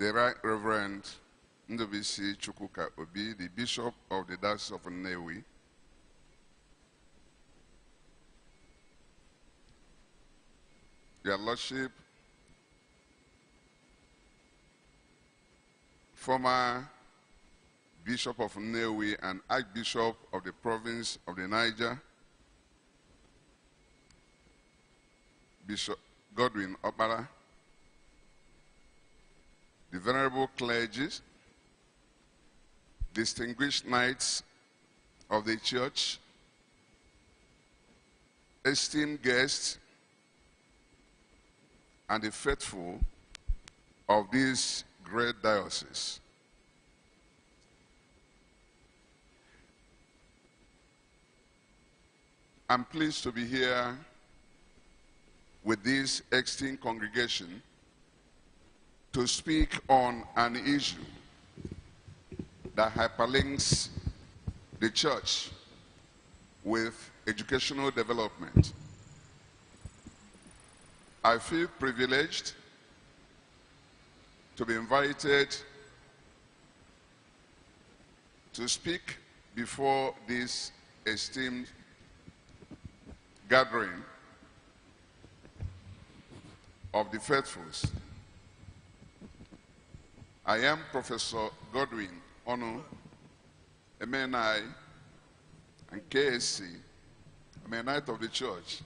the Right Reverend Ndobisi Chukwuka Obi, the Bishop of the Diocese of Nnewi, Your Lordship, former Bishop of Nnewi and Archbishop of the Province of the Niger, Bishop Godwin Opara, the venerable clergy, distinguished knights of the church, esteemed guests, and the faithful of this great diocese. I'm pleased to be here with this esteemed congregation to speak on an issue that hyperlinks the church with educational development. I feel privileged to be invited to speak before this esteemed gathering of the faithfuls. I am Professor Godwin Onu, MNI, and KSC. I'm a knight of the church.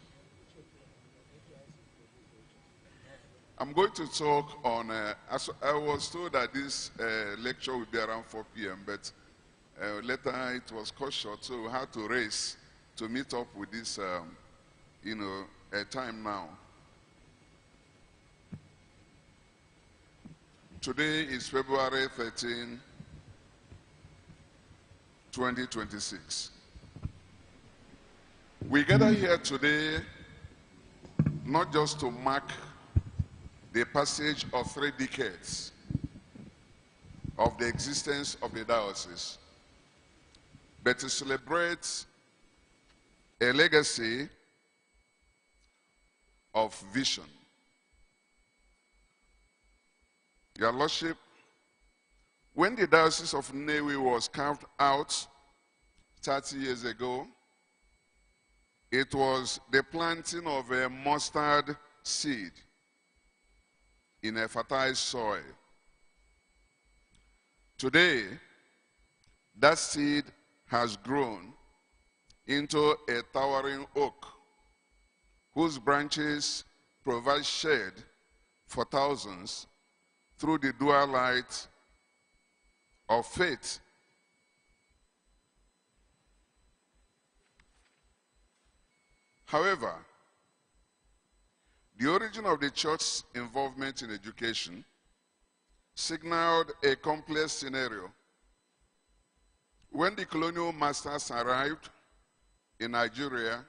I'm going to talk on, I was told that this lecture would be around 4 p.m., but later it was cut short, so we had to race to meet up with this, time now. Today is February 13, 2026. We gather here today not just to mark the passage of 3 decades of the existence of the diocese, but to celebrate a legacy of vision. Your Lordship, when the Diocese of Nnewi was carved out 30 years ago, it was the planting of a mustard seed in a fertile soil. Today, that seed has grown into a towering oak whose branches provide shade for thousands through the dual light of faith. However, the origin of the church's involvement in education signaled a complex scenario. When the colonial masters arrived in Nigeria,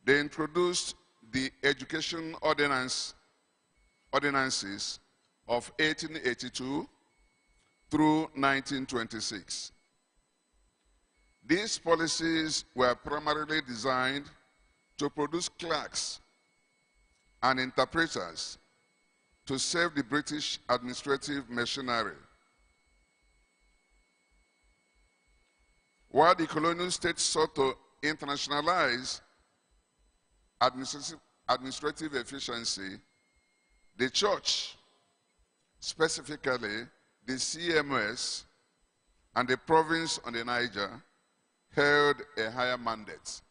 they introduced the Education Ordinances of 1882 through 1926. These policies were primarily designed to produce clerks and interpreters to serve the British administrative machinery. While the colonial state sought to internationalize administrative efficiency, the church, specifically the CMS and the province on the Niger, held a higher mandate.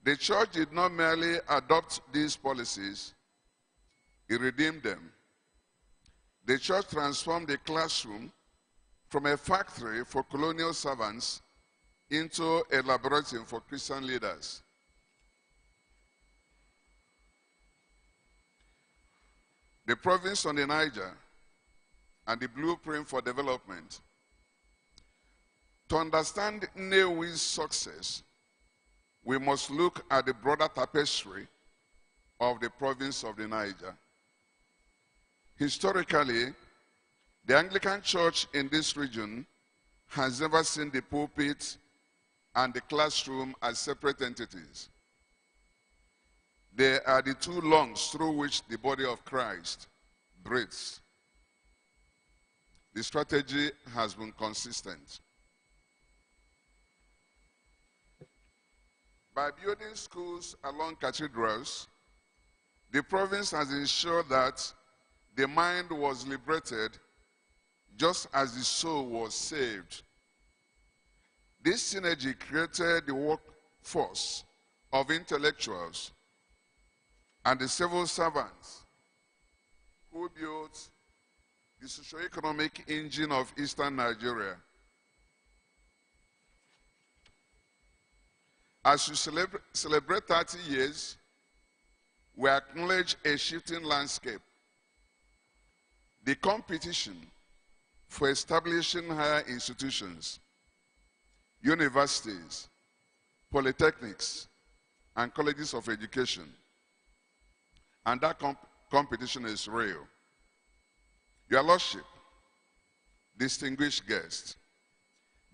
The church did not merely adopt these policies, it redeemed them. The church transformed the classroom from a factory for colonial servants into a laboratory for Christian leaders. The province on the Niger and the blueprint for development. To understand Nnewi's success, we must look at the broader tapestry of the province of the Niger. Historically, the Anglican Church in this region has never seen the pulpit and the classroom as separate entities. They are the two lungs through which the body of Christ breathes. The strategy has been consistent. By building schools along cathedrals, the province has ensured that the mind was liberated just as the soul was saved. This synergy created the workforce of intellectuals and the civil servants who built the socio-economic engine of Eastern Nigeria. As we celebrate 30 years, we acknowledge a shifting landscape. The competition for establishing higher institutions, universities, polytechnics, and colleges of education, and that competition is real. Your Lordship, distinguished guests,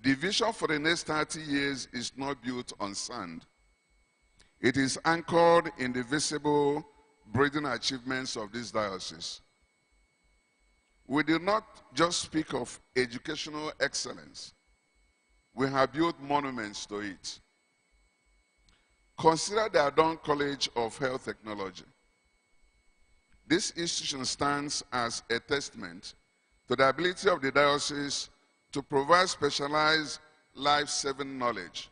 the vision for the next 30 years is not built on sand. It is anchored in the visible, breathing achievements of this diocese. We do not just speak of educational excellence. We have built monuments to it. Consider the Adon College of Health Technology. This institution stands as a testament to the ability of the diocese to provide specialized life-saving knowledge.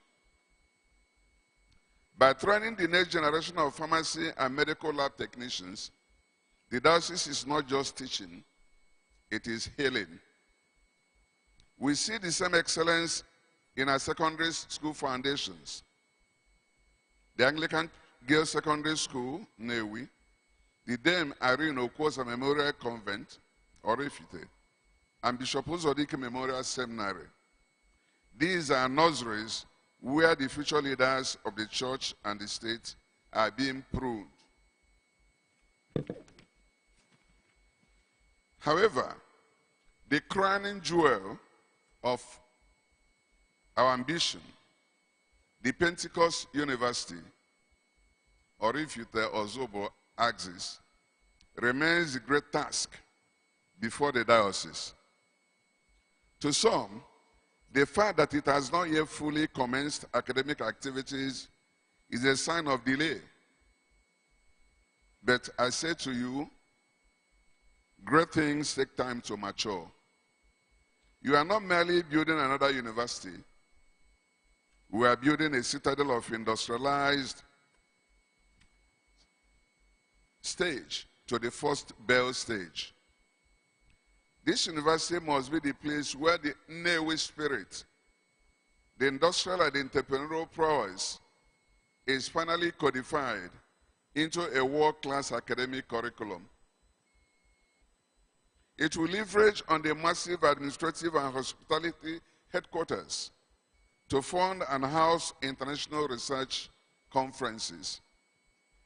By training the next generation of pharmacy and medical lab technicians, the diocese is not just teaching, it is healing. We see the same excellence in our secondary school foundations. The Anglican Girls Secondary School, Nnewi, the Dame Irene Okwosa Memorial Convent, Orifite, and Bishop Uzodike Memorial Seminary. These are nurseries where the future leaders of the church and the state are being pruned. However, the crowning jewel of our ambition, the Pentecost University, Orifite Ozobo Axis, remains the great task before the diocese. To some, the fact that it has not yet fully commenced academic activities is a sign of delay. But I say to you, great things take time to mature. You are not merely building another university. We are building a citadel of industrialized stage to the first Bell stage. This university must be the place where the Nnewi spirit, the industrial and entrepreneurial prowess, is finally codified into a world-class academic curriculum. It will leverage on the massive administrative and hospitality headquarters to fund and house international research conferences,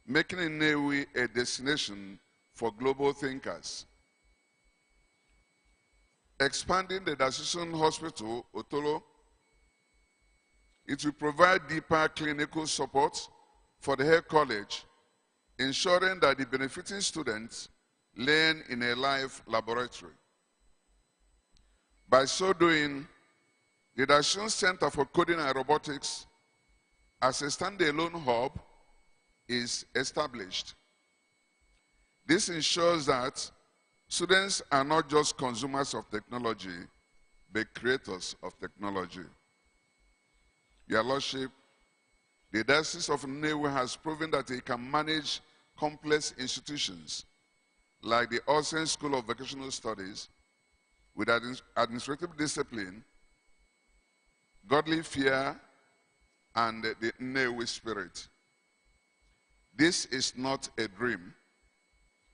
making Nnewi a destination for global thinkers. Expanding the Diocesan Hospital, Otolo, it will provide deeper clinical support for the Health College, ensuring that the benefiting students learn in a live laboratory. By so doing, the Diocesan Center for Coding and Robotics as a standalone hub is established. This ensures that students are not just consumers of technology, but creators of technology. Your Lordship, the Diocese of Nnewi has proven that it can manage complex institutions like the DIOCESAN School of Vocational Studies with administrative discipline, godly fear, and the Nnewi spirit. This is not a dream.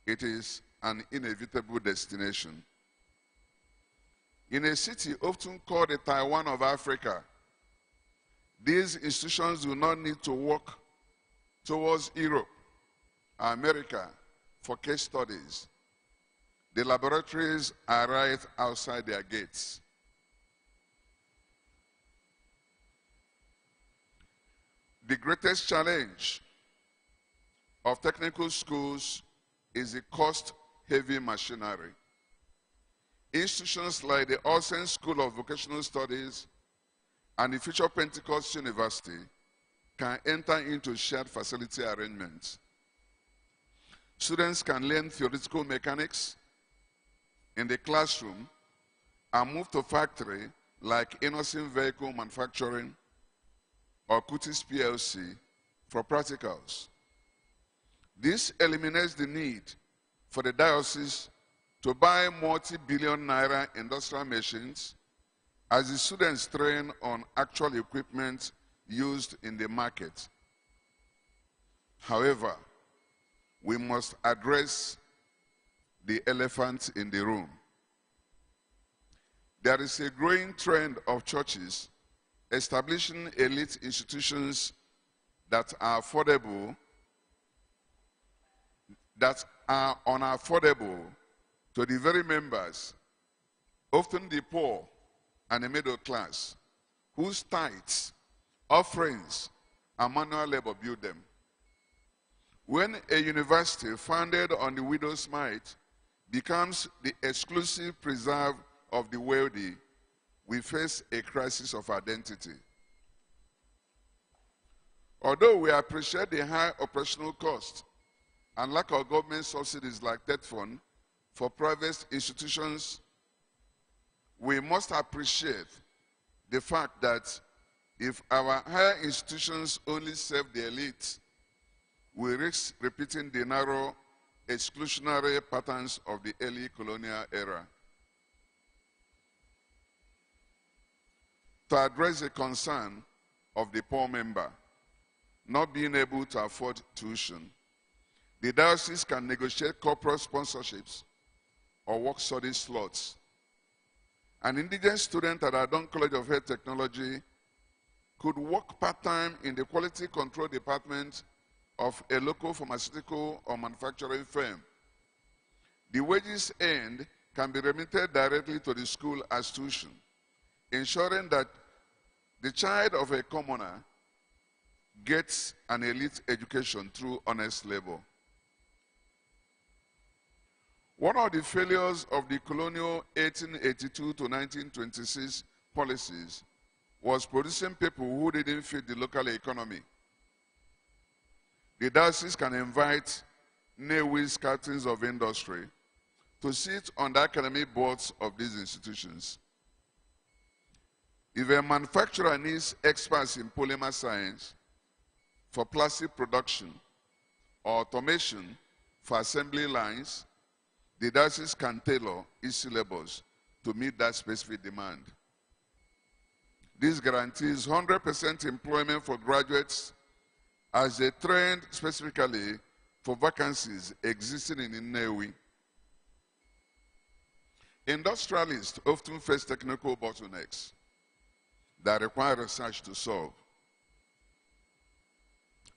It is an inevitable destination. In a city often called the Taiwan of Africa, these institutions do not need to walk towards Europe or America for case studies. The laboratories are right outside their gates. The greatest challenge of technical schools is the cost heavy machinery. Institutions like the DIOCESAN School of Vocational Studies and the Future Pentecost University can enter into shared facility arrangements. Students can learn theoretical mechanics in the classroom and move to factory like Innocent Vehicle Manufacturing or Cutis PLC for practicals. This eliminates the need for the diocese to buy multi-billion naira industrial machines as the students train on actual equipment used in the market. However, we must address the elephant in the room. There is a growing trend of churches establishing elite institutions that are affordable, that are unaffordable to the very members, often the poor and the middle class, whose tithes, offerings, and manual labor build them. When a university founded on the widow's mite becomes the exclusive preserve of the wealthy, we face a crisis of identity. Although we appreciate the high operational cost and lack of government subsidies like TED Fund for private institutions, we must appreciate the fact that if our higher institutions only serve the elite, we risk repeating the narrow, exclusionary patterns of the early colonial era. To address the concern of the poor member not being able to afford tuition, the diocese can negotiate corporate sponsorships or work study slots. An indigent student at Adon College of Health Technology could work part-time in the quality control department of a local pharmaceutical or manufacturing firm. The wages earned can be remitted directly to the school as tuition, ensuring that the child of a commoner gets an elite education through honest labor. One of the failures of the colonial 1882 to 1926 policies was producing people who didn't fit the local economy. The diocese can invite Nnewi's captains of industry to sit on the academic boards of these institutions. If a manufacturer needs experts in polymer science for plastic production or automation for assembly lines, the diocese can tailor its syllabus to meet that specific demand. This guarantees 100% employment for graduates as they trained specifically for vacancies existing in Nnewi. Industrialists often face technical bottlenecks that require research to solve.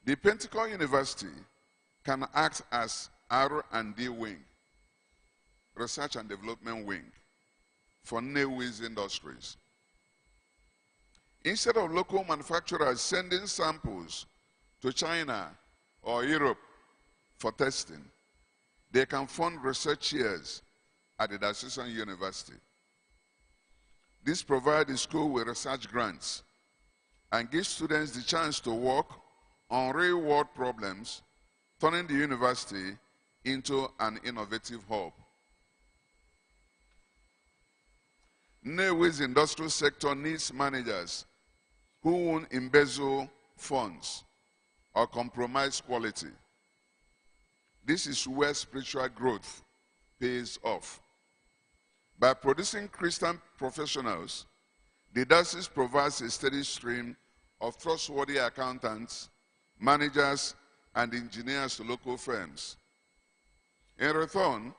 The Pentecost University can act as R&D wing, research and development wing, for Nnewi's industries. Instead of local manufacturers sending samples to China or Europe for testing, they can fund research chairs at the Diocesan University. This provides the school with research grants and gives students the chance to work on real-world problems, turning the university into an innovative hub. Nnewi's industrial sector needs managers who won't embezzle funds or compromise quality. This is where spiritual growth pays off. By producing Christian professionals, the diocese provides a steady stream of trustworthy accountants, managers, and engineers to local firms. In return,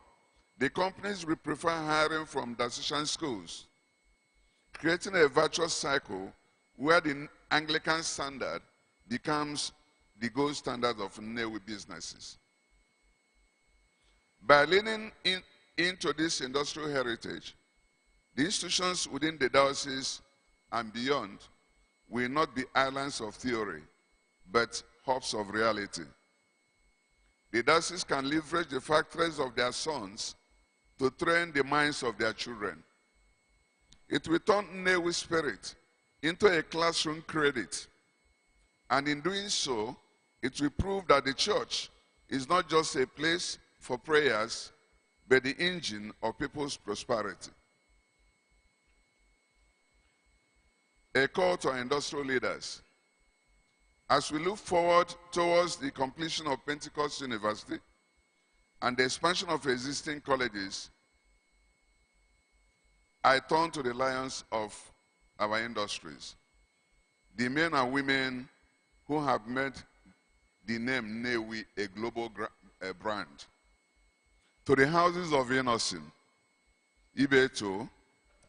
the companies will prefer hiring from diocesan schools, creating a virtuous cycle where the Anglican standard becomes the gold standard of Nnewi businesses. By leaning into this industrial heritage, the institutions within the diocese and beyond will not be islands of theory, but hubs of reality. The diocese can leverage the factories of their sons to train the minds of their children. It will turn Nnewi spirit into a classroom credit. And in doing so, it will prove that the church is not just a place for prayers, but the engine of people's prosperity. A call to our industrial leaders. As we look forward towards the completion of Pentecost University and the expansion of existing colleges, I turn to the lions of our industries, the men and women who have made the name Nnewi a global brand. To the houses of Innocent, Ibeto,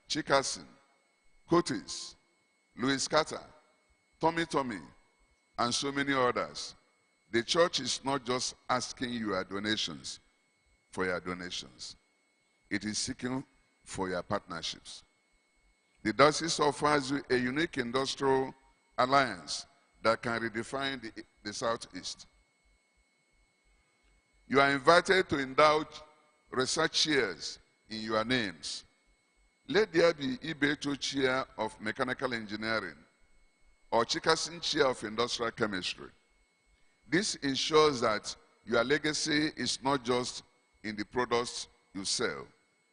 Chikasin, Cotis, Louis Carter, Tommy, and so many others, the church is not just asking your donations for your donations. It is seeking for your partnerships. The diocese offers you a unique industrial alliance that can redefine the Southeast. You are invited to indulge research chairs in your names. Let there be Ibeto Chair of Mechanical Engineering or Chikasin Chair of Industrial Chemistry. This ensures that your legacy is not just in the products you sell,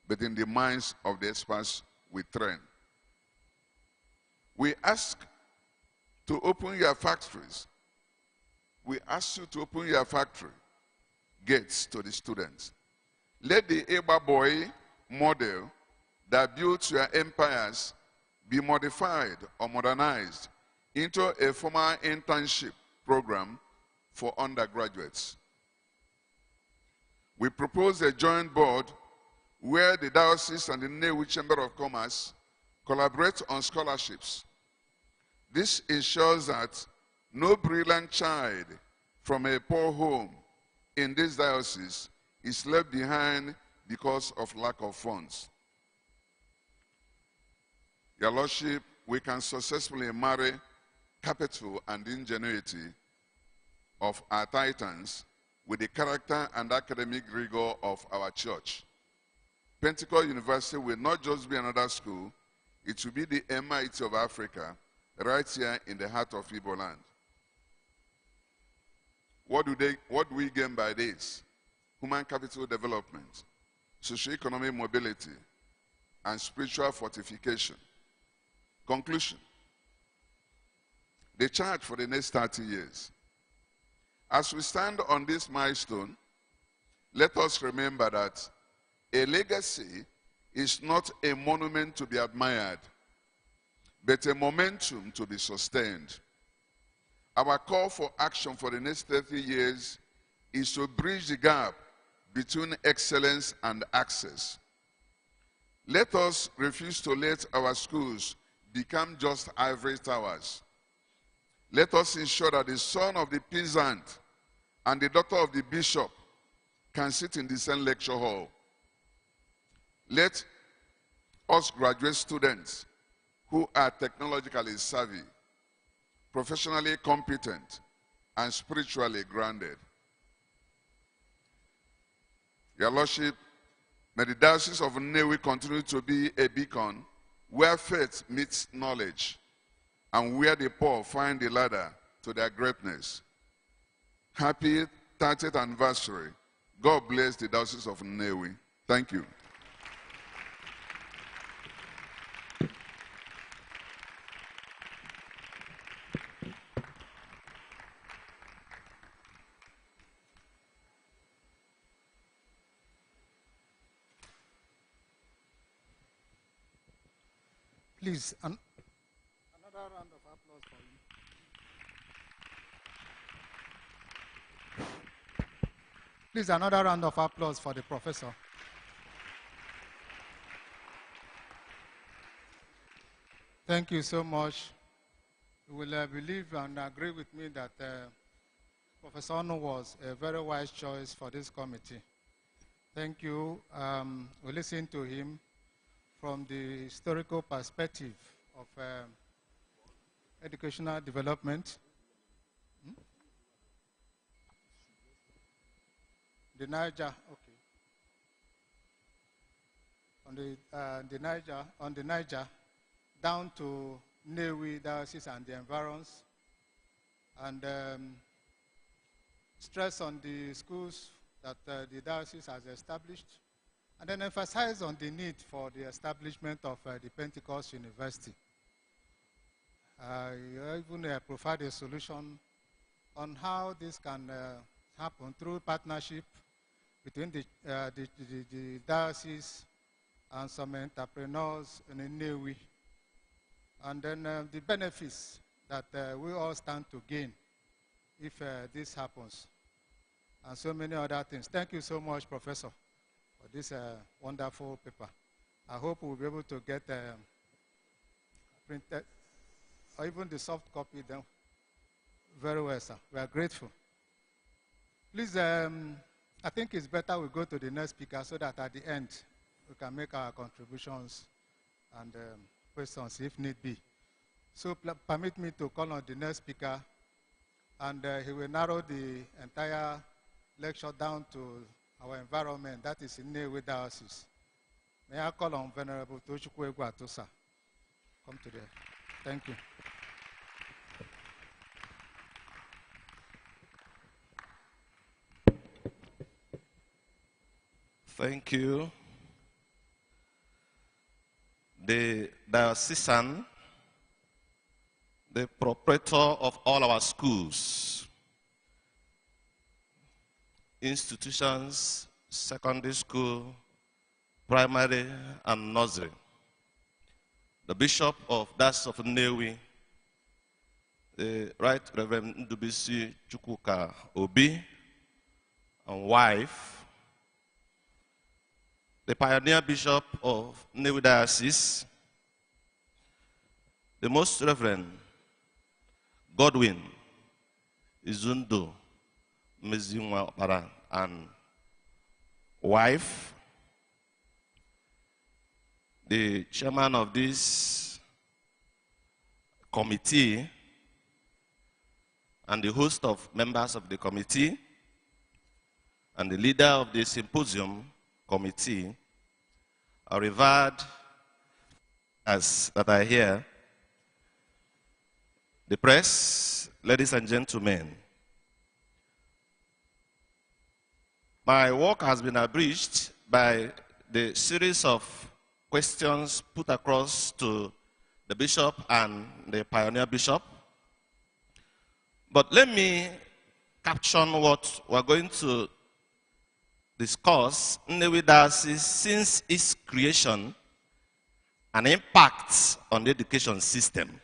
but in the minds of the experts we train. We ask to open your factories. We ask you to open your factory gates to the students. Let the Eba Boy model that built your empires be modified or modernized into a formal internship program for undergraduates. We propose a joint board where the diocese and the Nnewi Chamber of Commerce collaborate on scholarships. This ensures that no brilliant child from a poor home in this diocese is left behind because of lack of funds. Your Lordship, we can successfully marry capital and ingenuity of our titans with the character and academic rigor of our church. Pentecost University will not just be another school, it will be the MIT of Africa, right here in the heart of Igbo land. What do we gain by this? Human capital development, socio-economic mobility, and spiritual fortification. Conclusion. The charge for the next 30 years. As we stand on this milestone, let us remember that a legacy is not a monument to be admired, but a momentum to be sustained. Our call for action for the next 30 years is to bridge the gap between excellence and access. Let us refuse to let our schools become just ivory towers. Let us ensure that the son of the peasant and the daughter of the bishop can sit in the same lecture hall. Let us graduate students who are technologically savvy, professionally competent, and spiritually grounded. Your Lordship, may the Diocese of Nnewi continue to be a beacon where faith meets knowledge and where the poor find the ladder to their greatness. Happy 30th anniversary. God bless the Diocese of Nnewi. Thank you. Please, another round of applause for you. Please, another round of applause for the professor. Thank you so much. You will believe and agree with me that Professor Onu was a very wise choice for this committee. Thank you. We listened to him from the historical perspective of educational development. the Niger, okay, on the Niger, down to Nnewi Diocese and the environs, and stress on the schools that the diocese has established, and then emphasize on the need for the establishment of the Pentecost University. Even provide a solution on how this can happen through partnership between the diocese and some entrepreneurs in Nnewi, and then the benefits that we all stand to gain if this happens, and so many other things. Thank you so much, Professor, for this wonderful paper. I hope we'll be able to get printed, or even the soft copy then. Very well, sir. We are grateful. Please, I think it's better we go to the next speaker so that at the end we can make our contributions and questions if need be. So permit me to call on the next speaker, and he will narrow the entire lecture down to our environment, that is in Nnewi Diocese. May I call on Venerable Tochukwu Egwuatu, sir. Come to the, thank you. Thank you. The DIOCESAN, the proprietor of all our schools, institutions, secondary school, primary, and nursery. The Bishop of Diocese of Nnewi, the Right Reverend Ndubisi Chukwuka Obi, and wife, the Pioneer Bishop of Nnewi Diocese, the Most Reverend Godwin Izundo Mezinwa Opara, and wife, the chairman of this committee, and the host of members of the committee, and the leader of the symposium committee, are revered as that are here, the press, ladies and gentlemen. My work has been abridged by the series of questions put across to the bishop and the pioneer bishop. But let me caption what we're going to discuss Nnewi Diocese since its creation and impact on the education system.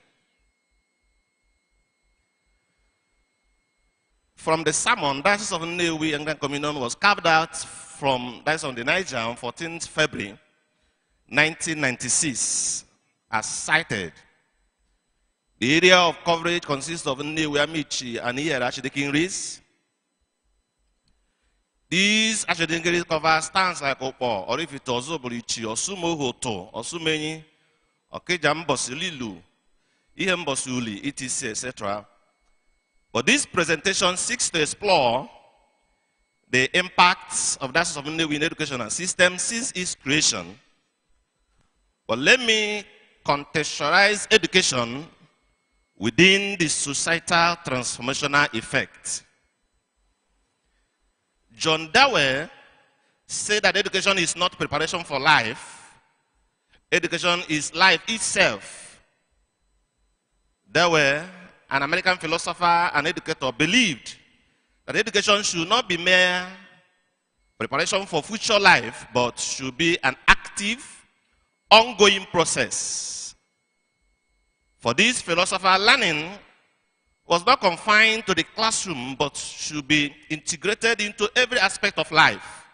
From the sermon, Diocese of Nnewi Anglican Communion was carved out from Diocese of the Niger on 14th February 1996, as cited. The area of coverage consists of Nnewi, Amichi, and Iyere Archdeaconries. These Archdeaconries cover stands like Opo, Orifito, Zobolichi, Osumohoto, Osumenyi, Okejambosi, Lilu, Ihembosi Uli, etc., etc. But this presentation seeks to explore the impacts of Diocese of Nnewi in education and system since its creation. But let me contextualize education within the societal transformational effect. John Dewey said that education is not preparation for life. Education is life itself. Dewey, an American philosopher and educator, believed that education should not be mere preparation for future life, but should be an active, ongoing process. For this philosopher, learning was not confined to the classroom, but should be integrated into every aspect of life.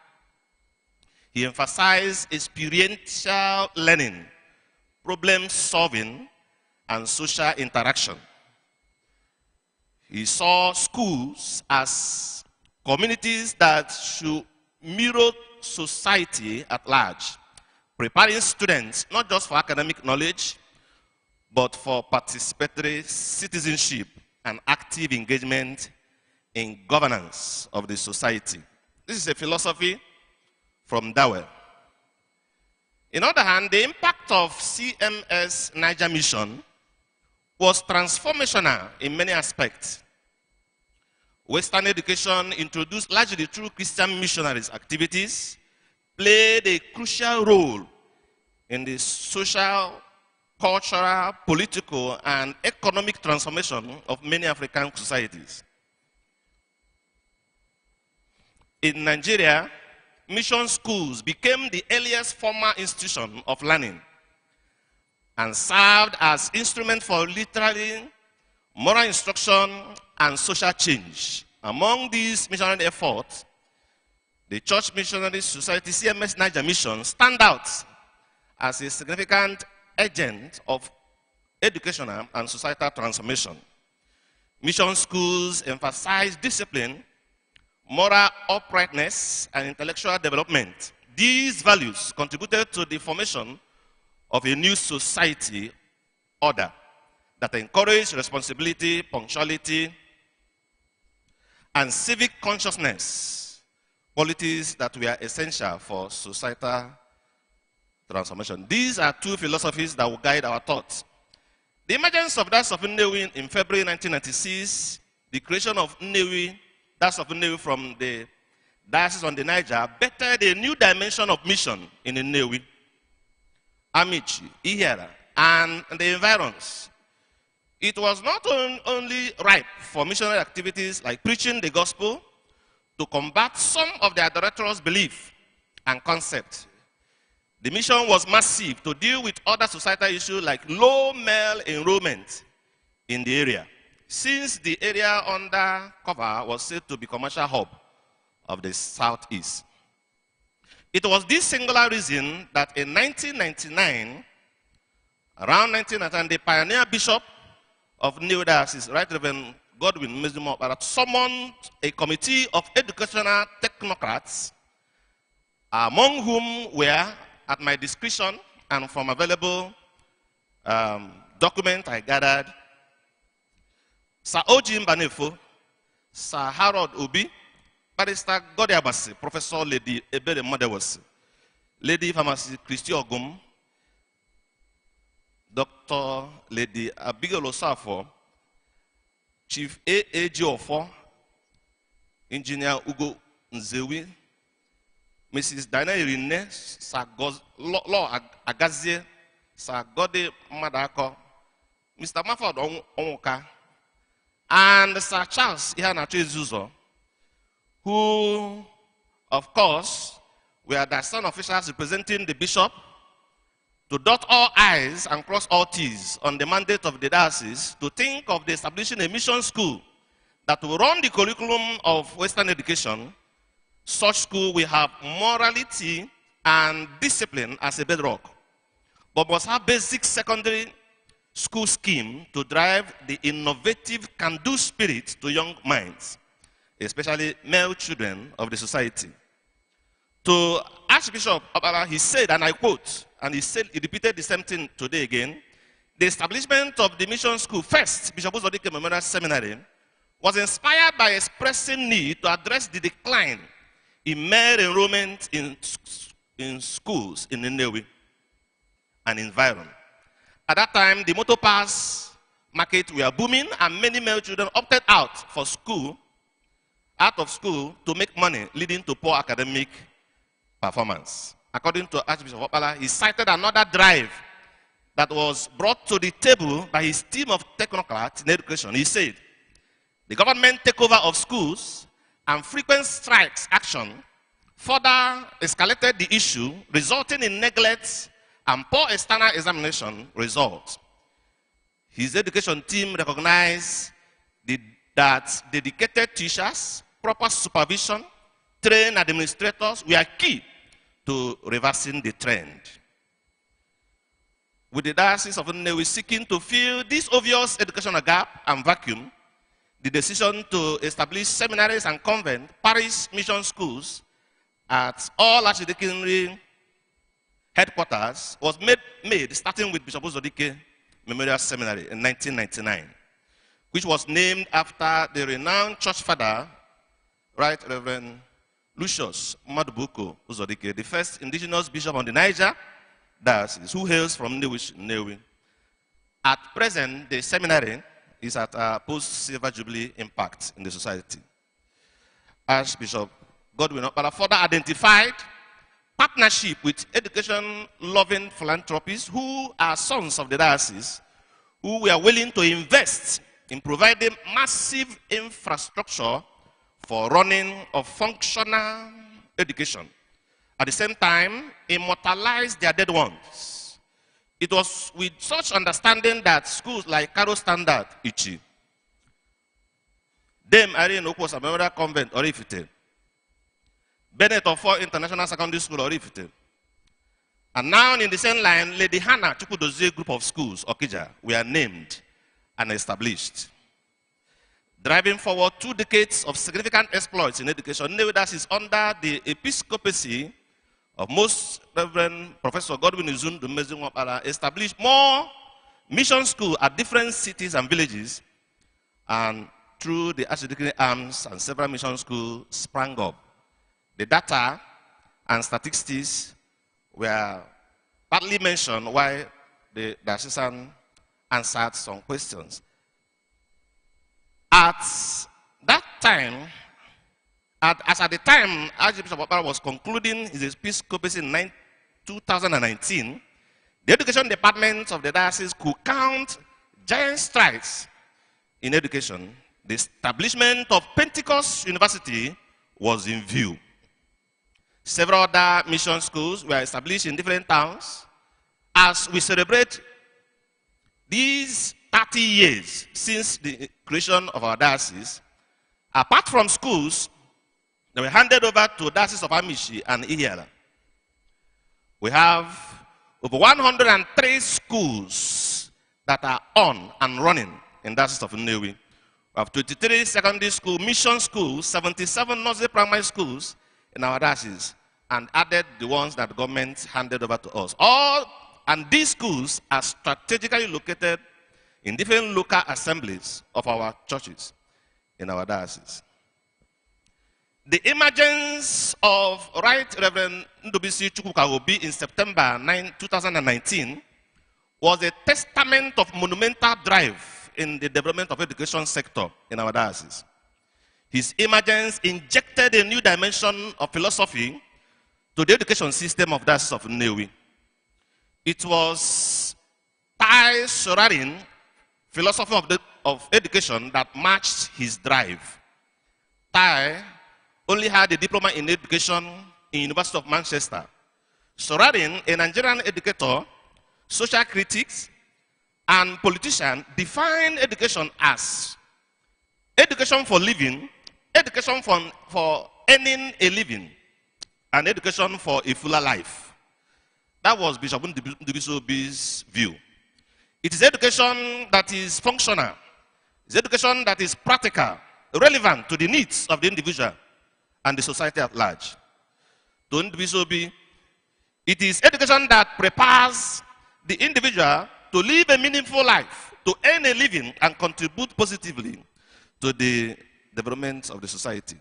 He emphasized experiential learning, problem solving, and social interaction. He saw schools as communities that should mirror society at large, preparing students not just for academic knowledge, but for participatory citizenship and active engagement in governance of the society. This is a philosophy from Dawe. On the other hand, the impact of CMS Niger Mission was transformational in many aspects. Western education, introduced largely through Christian missionaries' activities, played a crucial role in the social, cultural, political, and economic transformation of many African societies. In Nigeria, mission schools became the earliest formal institution of learning and served as instrument for literary, moral instruction, and social change. Among these missionary efforts, the Church Missionary Society CMS Niger Mission stand out as a significant agent of educational and societal transformation. Mission schools emphasize discipline, moral uprightness, and intellectual development. These values contributed to the formation of a new society order that encouraged responsibility, punctuality, and civic consciousness, qualities that were essential for societal transformation. These are two philosophies that will guide our thoughts. The emergence of Diocese of Nnewi in February 1996, the creation of Nnewi, Diocese of Nnewi from the Diocese on the Niger, bettered a new dimension of mission in Nnewi, Amici, Ihera, and the environs. It was not only ripe for missionary activities like preaching the gospel to combat some of the idolatrous belief and concept. The mission was massive to deal with other societal issues like low male enrollment in the area, since the area under cover was said to be commercial hub of the southeast. It was this singular reason that in 1999, around 1999, the pioneer bishop of Nnewi Diocese, Right Reverend Godwin Mezimo, summoned a committee of educational technocrats, among whom were, at my discretion and from available document I gathered, Sir Oji Mbanefo, Sir Harold Obi, Barrister Godiabasi, Professor Lady Ebere Modewasi, Lady Pharmacy Christy Ogum, Dr. Lady Abigail Osafo, Chief A.A.G. Ofo, Engineer Ugo Nzewi, Mrs. Diana Irine, Sir Law Agazie, Sir Gode Madako, Mr. Mafford Onwoka, and Sir Charles Ihanacho Zuzo, who, of course, were the son officials representing the bishop to dot all I's and cross all T's on the mandate of the diocese to think of the establishing a mission school that will run the curriculum of Western education. Such school will have morality and discipline as a bedrock, but must have basic secondary school scheme to drive the innovative can-do spirit to young minds, especially male children of the society. To Archbishop Obala, he said, and I quote, and he repeated the same thing today again, the establishment of the mission school, first, Bishop Uzodike Memorial Seminary, was inspired by expressing need to address the decline in male enrollment in schools in Nnewi and environ. At that time, the motor pass market were booming and many male children opted out of school to make money, leading to poor academic performance. According to Archbishop Opala, he cited another drive that was brought to the table by his team of technocrats in education. He said, the government takeover of schools and frequent strikes action further escalated the issue, resulting in neglect and poor external examination results. His education team recognized that dedicated teachers, proper supervision, trained administrators were key to reversing the trend. With the Diocese of Nnewi seeking to fill this obvious educational gap and vacuum, the decision to establish seminaries and convent, parish mission schools at all archdeaconry headquarters was made starting with Bishop Uzodike Memorial Seminary in 1999, which was named after the renowned church father, Right Reverend Lucius Madubuko Uzodike, the first indigenous bishop on the Niger Diocese, who hails from Nnewi. At present, the seminary is at a post-Silver Jubilee impact in the society. Archbishop Godwin Okpala further identified partnership with education-loving philanthropists who are sons of the diocese, who were willing to invest in providing massive infrastructure for running of functional education. At the same time, immortalize their dead ones. It was with such understanding that schools like Karo Standard, Ichi, Dame Irene Okwosa Memorial Convent, Orifite, Bennett Offor International Secondary School, Orifite, and now in the same line, Lady Hannah Chukwudozie Group of Schools, Okija, were named and established. Driving forward 2 decades of significant exploits in education, Nnewi is under the episcopacy of Most Reverend Professor Godwin Izundu Mezungwapala, established more mission schools at different cities and villages, and through the Archdeaconry Arms and several mission schools sprang up. The data and statistics were partly mentioned while the DIOCESAN answered some questions. At that time, as at the time Archbishop Okpala was concluding his episcopacy in 2019, the education department of the diocese could count giant strides in education. The establishment of Pentecost University was in view. Several other mission schools were established in different towns. As we celebrate these 30 years since the creation of our diocese, apart from schools, they were handed over to Diocese of Amishi and Ihiala. We have over 103 schools that are on and running in Diocese of Nnewi. We have 23 secondary school, mission schools, 77 nursery primary schools in our diocese, and added the ones that the government handed over to us. And these schools are strategically located in different local assemblies of our churches in our diocese. The emergence of Right Reverend Ndubisi Chukwukaobi in September 2019 was a testament of monumental drive in the development of education sector in our diocese. His emergence injected a new dimension of philosophy to the education system of Diocese of Nnewi. It was Tai Sorarin philosophy of education that matched his drive. Tai only had a diploma in education in University of Manchester. Sorarin, a Nigerian educator, social critics, and politician, defined education as education for living, education for earning a living, and education for a fuller life. That was Bishop Ndubisobi's view. It is education that is functional. It's education that is practical, relevant to the needs of the individual and the society at large. To Ndubisobi, it is education that prepares the individual to live a meaningful life, to earn a living and contribute positively to the development of the society.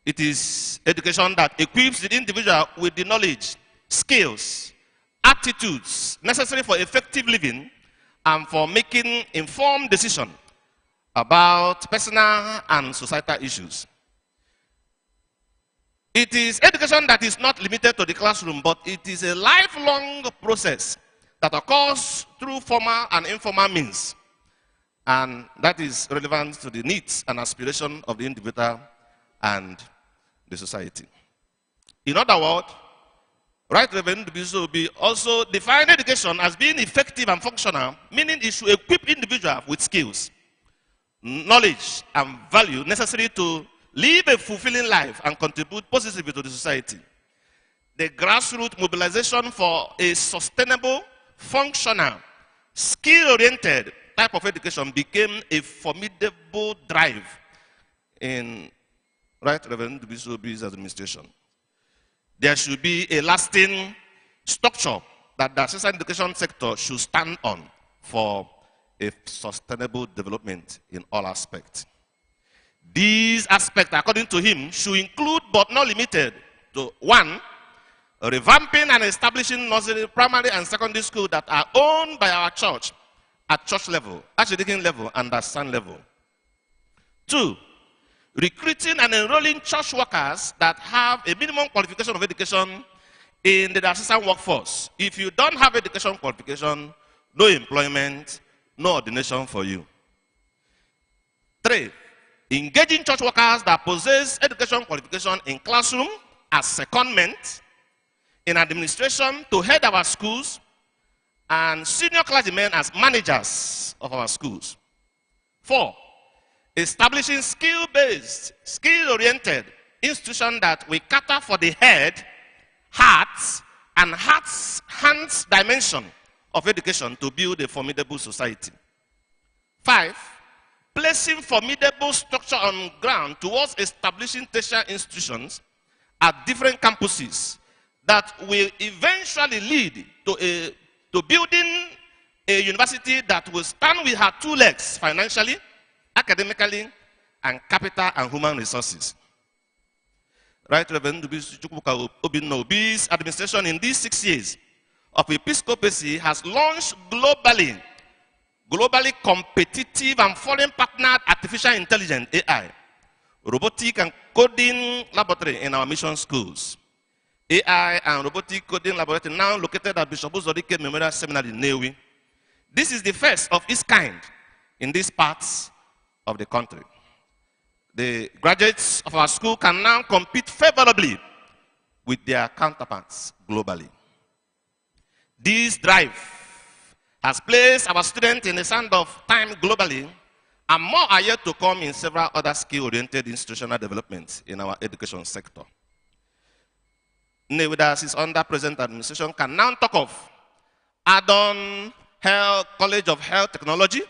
It is education that equips the individual with the knowledge, skills, attitudes necessary for effective living and for making informed decisions about personal and societal issues. It is education that is not limited to the classroom, but it is a lifelong process that occurs through formal and informal means, and that is relevant to the needs and aspirations of the individual and the society. In other words, Right Reverend Ndubisobi also defined education as being effective and functional, meaning it should equip individuals with skills, knowledge, and value necessary to live a fulfilling life and contribute positively to the society. The grassroots mobilization for a sustainable, functional, skill-oriented type of education became a formidable drive in Right Reverend Ndubisobi's administration. There should be a lasting structure that the social education sector should stand on for a sustainable development in all aspects. These aspects, according to him, should include but not limited to 1, revamping and establishing nursery, primary, and secondary schools that are owned by our church at church level, archdeacon level, and DIOCESAN level. 2, recruiting and enrolling church workers that have a minimum qualification of education in the DIOCESAN workforce. If you don't have education qualification, no employment, no ordination for you. 3, engaging church workers that possess education qualification in classroom as secondment, in administration to head our schools, and senior clergymen as managers of our schools. 4, establishing skill-based, skill-oriented institutions that will cater for the head, heart, and hands dimension of education to build a formidable society. 5, placing formidable structure on ground towards establishing tertiary institutions at different campuses that will eventually lead to building a university that will stand with her 2 legs financially, academically, and capital and human resources. Right, Reverend Obi's administration in these 6 years of episcopacy has launched globally competitive and foreign partnered artificial intelligence, AI, robotic and coding laboratory in our mission schools. AI and robotic coding laboratory now located at Bishop Uzodike Memorial Seminary in Nnewi. This is the first of its kind in these parts of the country. The graduates of our school can now compete favorably with their counterparts globally. This drive has placed our students in the sand of time globally, and more are yet to come in several other skill-oriented institutional developments in our education sector. Nnewi Diocese under present administration can now talk of add-on College of Health Technology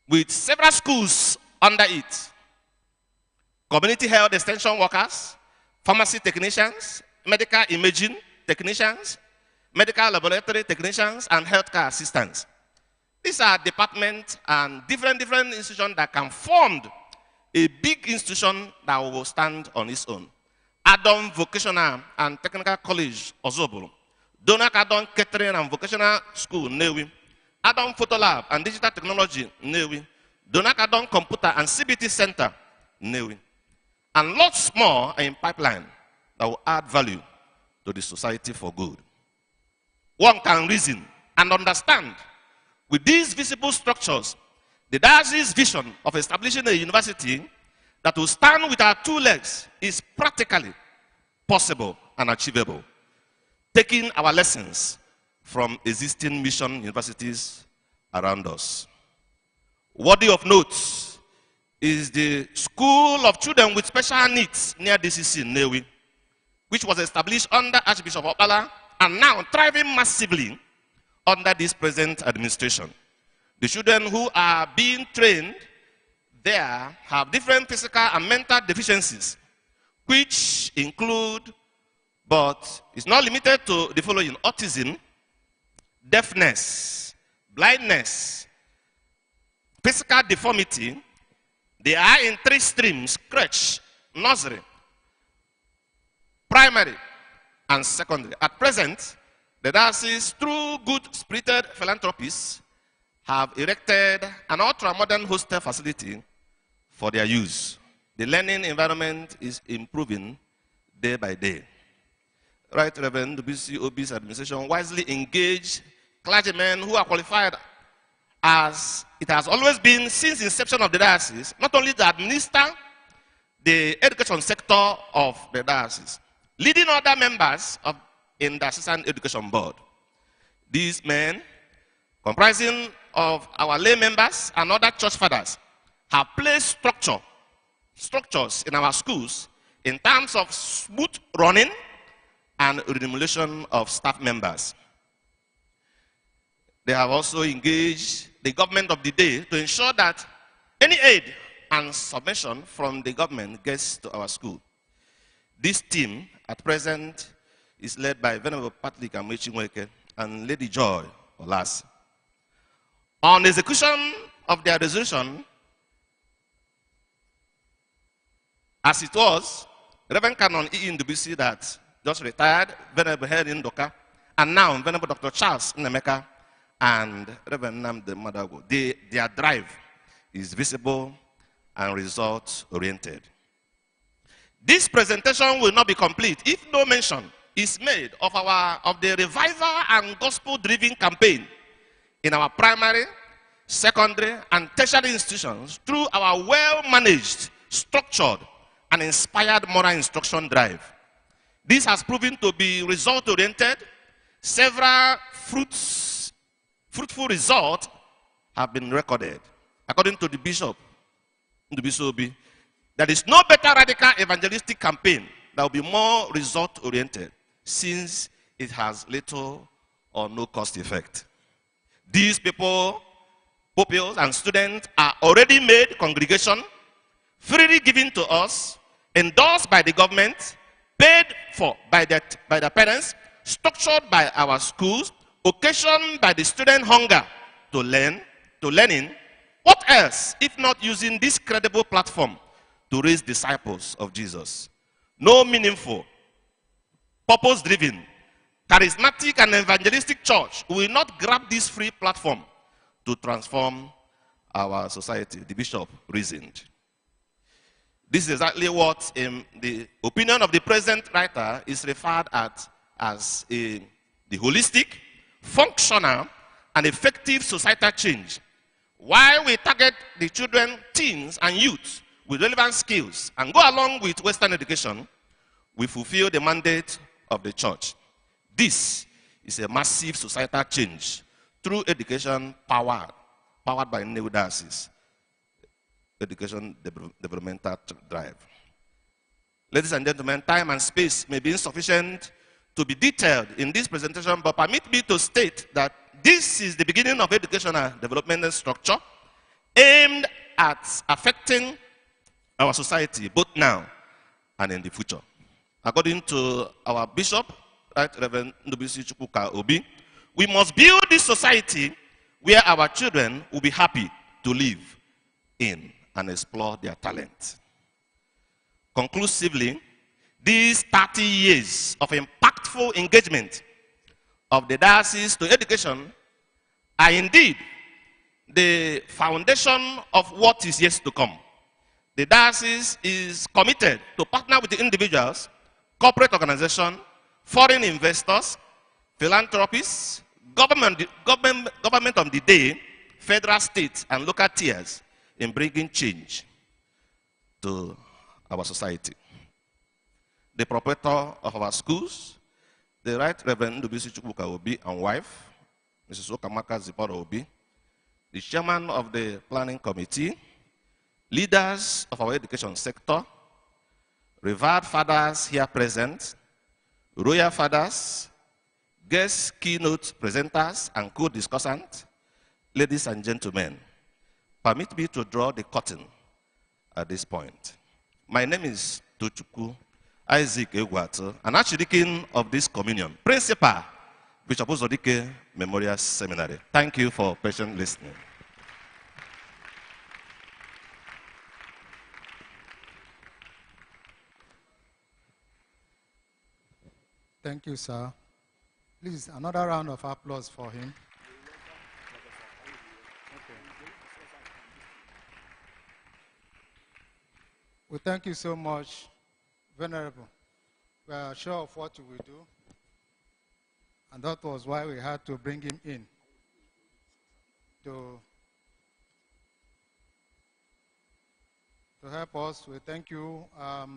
with several schools under it. Community health extension workers, pharmacy technicians, medical imaging technicians, medical laboratory technicians, and healthcare assistants. These are departments and different institutions that can form a big institution that will stand on its own. Add-on Vocational and Technical College, Ozobolo. Donak Add-on Catering and Vocational School, Nnewi. Add-on Photo Lab and Digital Technology, Nnewi. Donak Add-on Computer and CBT Center, Nnewi. And lots more are in pipeline that will add value to the society for good. One can reason and understand with these visible structures the diocese's vision of establishing a university that will stand with our 2 legs is practically possible and achievable, taking our lessons from existing mission universities around us. Worthy of note is the School of Children with Special Needs near DCC in Nnewi, which was established under Archbishop Opala and now thriving massively under this present administration. The children who are being trained there have different physical and mental deficiencies, which include, but is not limited to the following: autism, deafness, blindness, physical deformity. They are in 3 streams: crèche, nursery, primary, and secondary. At present, the diocese, through good-spirited philanthropists, have erected an ultra-modern hostel facility for their use. The learning environment is improving day by day. Right, Reverend Obi's administration wisely engaged clergymen who are qualified, as it has always been since the inception of the diocese, not only to administer the education sector of the diocese, leading other members in the Diocesan Education Board. These men, comprising of our lay members and other church fathers, have placed structures in our schools in terms of smooth running and remuneration of staff members. They have also engaged the government of the day to ensure that any aid and subvention from the government gets to our school. This team at present is led by Venerable Patrick Amwechingweke and Lady Joy Olas. On execution of their resolution, As it was, Reverend Canon E. Ndubisi that just retired, Venerable Helen Ndoka, and now Venerable Dr. Charles Nnemeka and Reverend Namde Madago, their drive is visible and result-oriented. This presentation will not be complete if no mention is made of the revival and gospel-driven campaign in our primary, secondary, and tertiary institutions through our well-managed, structured, and inspired moral instruction drive. This has proven to be result-oriented. Several fruitful results have been recorded. According to the Bishop, there is no better radical evangelistic campaign that will be more result-oriented since it has little or no cost effect. These people, pupils and students are already made congregation, freely given to us, endorsed by the government, paid for by the parents, structured by our schools, occasioned by the student hunger to learning. What else if not using this credible platform to raise disciples of Jesus? No meaningful, purpose-driven, charismatic and evangelistic church will not grab this free platform to transform our society, the bishop reasoned. This is exactly what, in the opinion of the present writer, is referred at as the holistic, functional, and effective societal change. While we target the children, teens, and youth with relevant skills and go along with Western education, we fulfill the mandate of the church. This is a massive societal change through education powered by Nnewi Diocese education developmental drive. Ladies and gentlemen, time and space may be insufficient to be detailed in this presentation, but permit me to state that this is the beginning of educational developmental structure aimed at affecting our society both now and in the future. According to our bishop, right, Reverend Ndubisi Chukwuka Obi, we must build this society where our children will be happy to live in and explore their talent. Conclusively, these 30 years of impactful engagement of the diocese to education are indeed the foundation of what is yet to come. The diocese is committed to partner with the individuals, corporate organizations, foreign investors, philanthropists, government of the day, federal, state, and local tiers in bringing change to our society. The proprietor of our schools, the Right Reverend Ndubisi Chukwuka Obi and wife, Mrs. Okamaka Ziporo Obi, the chairman of the planning committee, leaders of our education sector, revered fathers here present, royal fathers, guest keynote presenters and co-discussants, ladies and gentlemen, permit me to draw the curtain at this point. My name is Tochukwu Isaac Egwatu, an archdeacon of this communion, principal, Bishop Uzodike Memorial Seminary. Thank you for patient listening. Thank you, sir. Please, another round of applause for him. We thank you so much, Venerable. We are sure of what you will do, and that was why we had to bring him in to help us. We thank you. We'll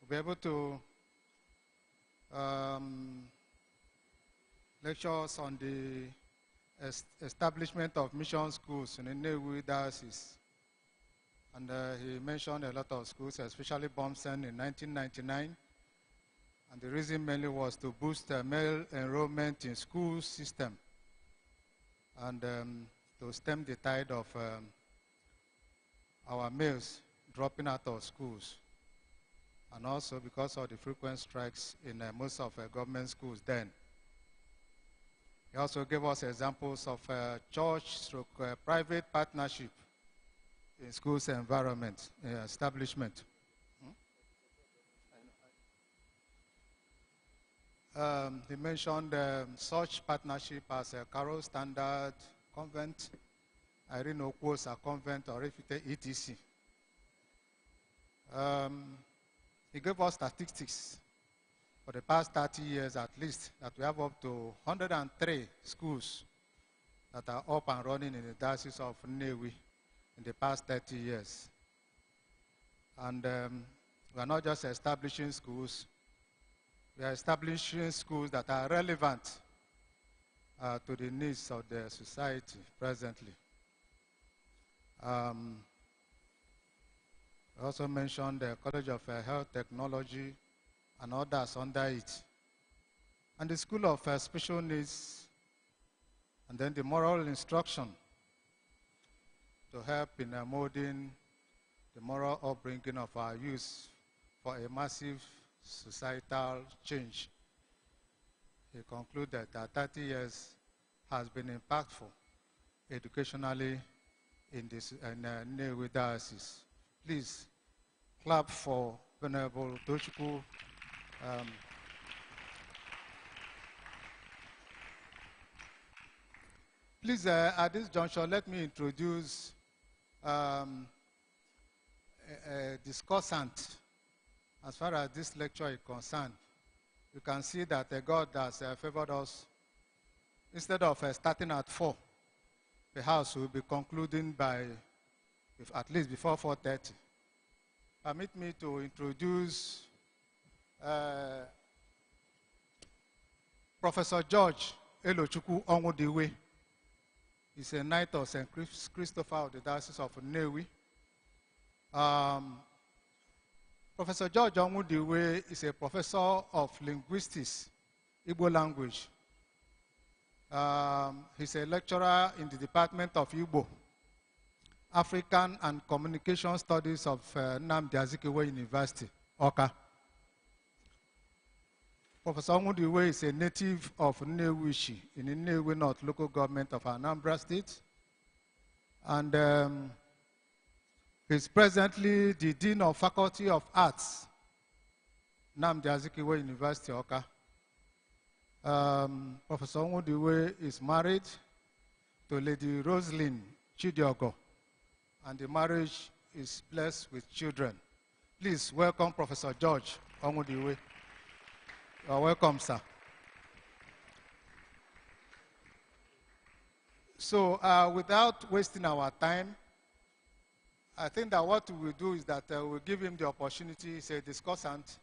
be able to lecture us on the establishment of mission schools in the Nnewi Diocese. And he mentioned a lot of schools, especially Bomsen in 1999. And the reason mainly was to boost male enrollment in school system and to stem the tide of our males dropping out of schools. And also because of the frequent strikes in most of government schools then. He also gave us examples of church/private partnership in schools environment, establishment. He mentioned such partnership as Carol Standard Convent, Irene Okwosa Convent, or etc. He gave us statistics for the past 30 years at least, that we have up to 103 schools that are up and running in the Diocese of Nnewi in the past 30 years. And we are not just establishing schools, we are establishing schools that are relevant to the needs of the society presently. I also mentioned the College of Health Technology and others under it. And the School of Special Needs, and then the moral instruction to help in molding the moral upbringing of our youth for a massive societal change. He concluded that 30 years has been impactful educationally in this Nnewi Diocese. Please clap for Venerable Tochukwu. Please, at this juncture, let me introduce a discussant as far as this lecture is concerned. You can see that God has favored us. Instead of starting at 4, perhaps we'll be concluding by at least before 4:30. Permit me to introduce Professor George Elochukwu Onwudiwe. He's a Knight of St. Christopher of the Diocese of Nnewi. Professor George Onwudiwe is a professor of linguistics, Igbo language. He's a lecturer in the Department of Igbo, African and Communication Studies of Nnamdi Azikiwe University, Awka. Professor Onwudiwe is a native of Nnewi in the Nnewi North local government of Anambra State. And he's presently the Dean of Faculty of Arts, Nnamdi Azikiwe University, Awka. Professor Onwudiwe is married to Lady Roslyn Chidiogo, and the marriage is blessed with children. Please welcome Professor George Onwudiwe. You're welcome, sir. So without wasting our time, I think that what we will do is that we'll give him the opportunity, he's a discussant,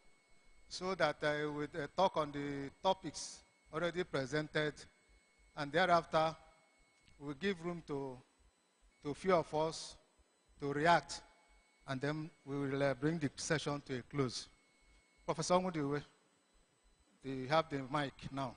so that he will talk on the topics already presented, and thereafter we'll give room to a few of us to react, and then we will bring the session to a close. Professor Onwudiwe, you have the mic now.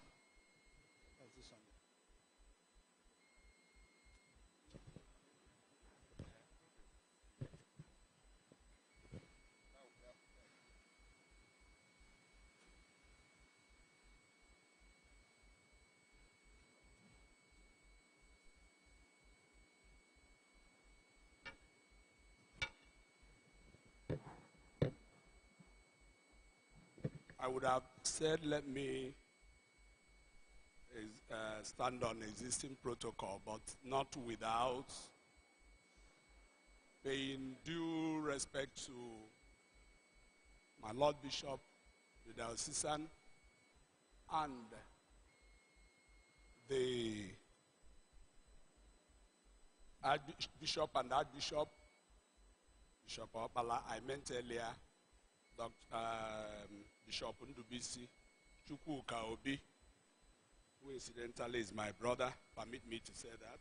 I would have said, let me stand on existing protocol, but not without paying due respect to my Lord Bishop, the DIOCESAN, and the Archbishop and Archbishop, Bishop Opala, I meant earlier, Bishop Ndubisi Chukwuka Obi, who incidentally is my brother. Permit me to say that.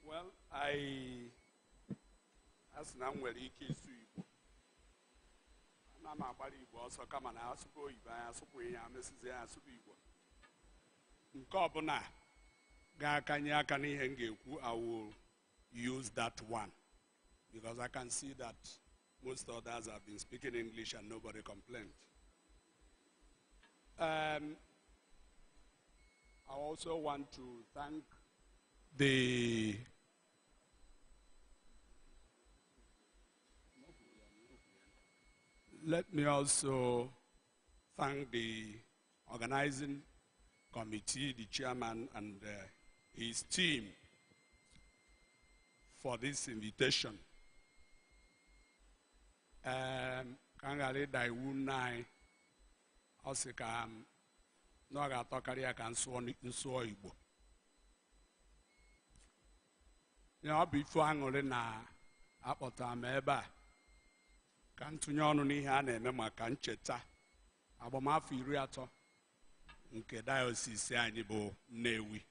Well, as now we're Igbo. I'm a body also come and ask for Iba, ask for Mrs. Asubibo. Nkobuna. I will use that one because I can see that most others have been speaking English and nobody complained. I also want to thank the Let me also thank the organizing committee, the chairman, and his team for this invitation. Kangale daiwu nai osika no ga tokari aka nso Igbo. Ya obi fu aṅụrị na akpọta m ebe a ka ntụnye ọnụ n'ihe a na-eme maka ncheta agbamafọ 30 nke Diocese anyị bụ Nnewi.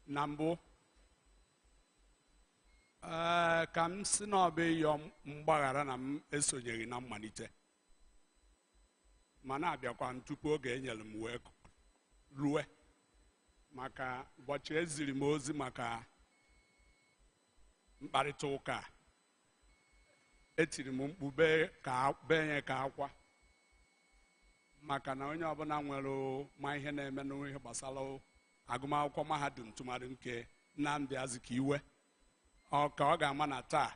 Na mbụ ka m si na ọ bụ ịyọ mgbaghara na m esonyeghị na mmalite, mana abịakwa m tupu oge enyere m wee rue, maka ụbọchị eziri m ozi maka mkparịta ụka etiri m mkpu benye ka akwa, maka na onye ọbụla nwere ma ihe na-eme n'ihe gbasara agụmakwụkwọ mahadum tụmadụ nke Nnamdi Azikiwe ka ọ ga-ama na taa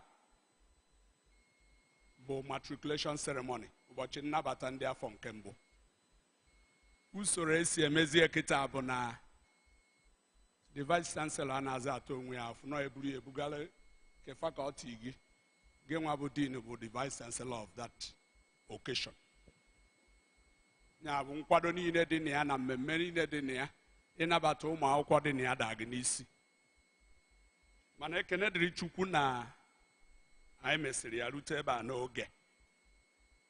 bụ matriculation ceremony, ụbọchị nnabata ndị afọ nke mbụ. Usoro esi emezie kịta bụ na the vice chancellor na-aza atọ onwe ya afọ, nọ eburu ebugala ke faculty gị nwa bụ dean bụ the vice chancellor of that occasion. Ya bụ nkwado niile dị na ya na mmemme niile dị na ya, ịnabata ụmụ akwụkwọ dị na ya daa gị n'isi. Mana ekene dịrị Chukwu na anyị mesịrị ya rute ebe a n'oge,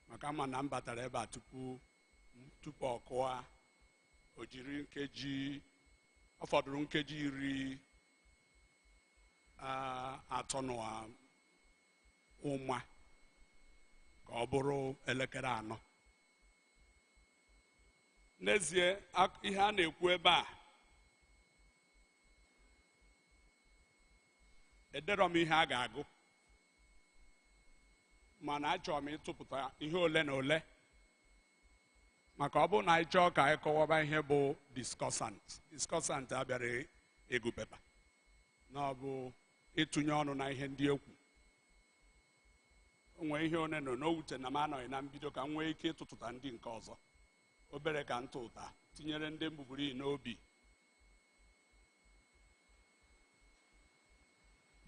maka ma na m batara ebe a tupu ọ kụọ, o jiri nkeji, ọ fọdụrụ nkeji 30 ụma ka ọ bụrụ elekere 4. N'ezie ihe a na-ekwu ebe a ederọ m ihe a ga-agụ, mana achọrọ m ịtụpụta ihe ole na ole, maka ọ bụrụ na anyị chọọ ka anyị kọwaba ihe bụ discussant abịara egu pepa na ọ bụ ịtụnye ọnụ na ihe ndị ekwu. Onwe ihe one nọ n'owute na m anọghị na mbido ka m nwee ike ịtụtụta ndị nke ọzọ obere ka ntụ ụta tinyere ndị mbubiri n'obi.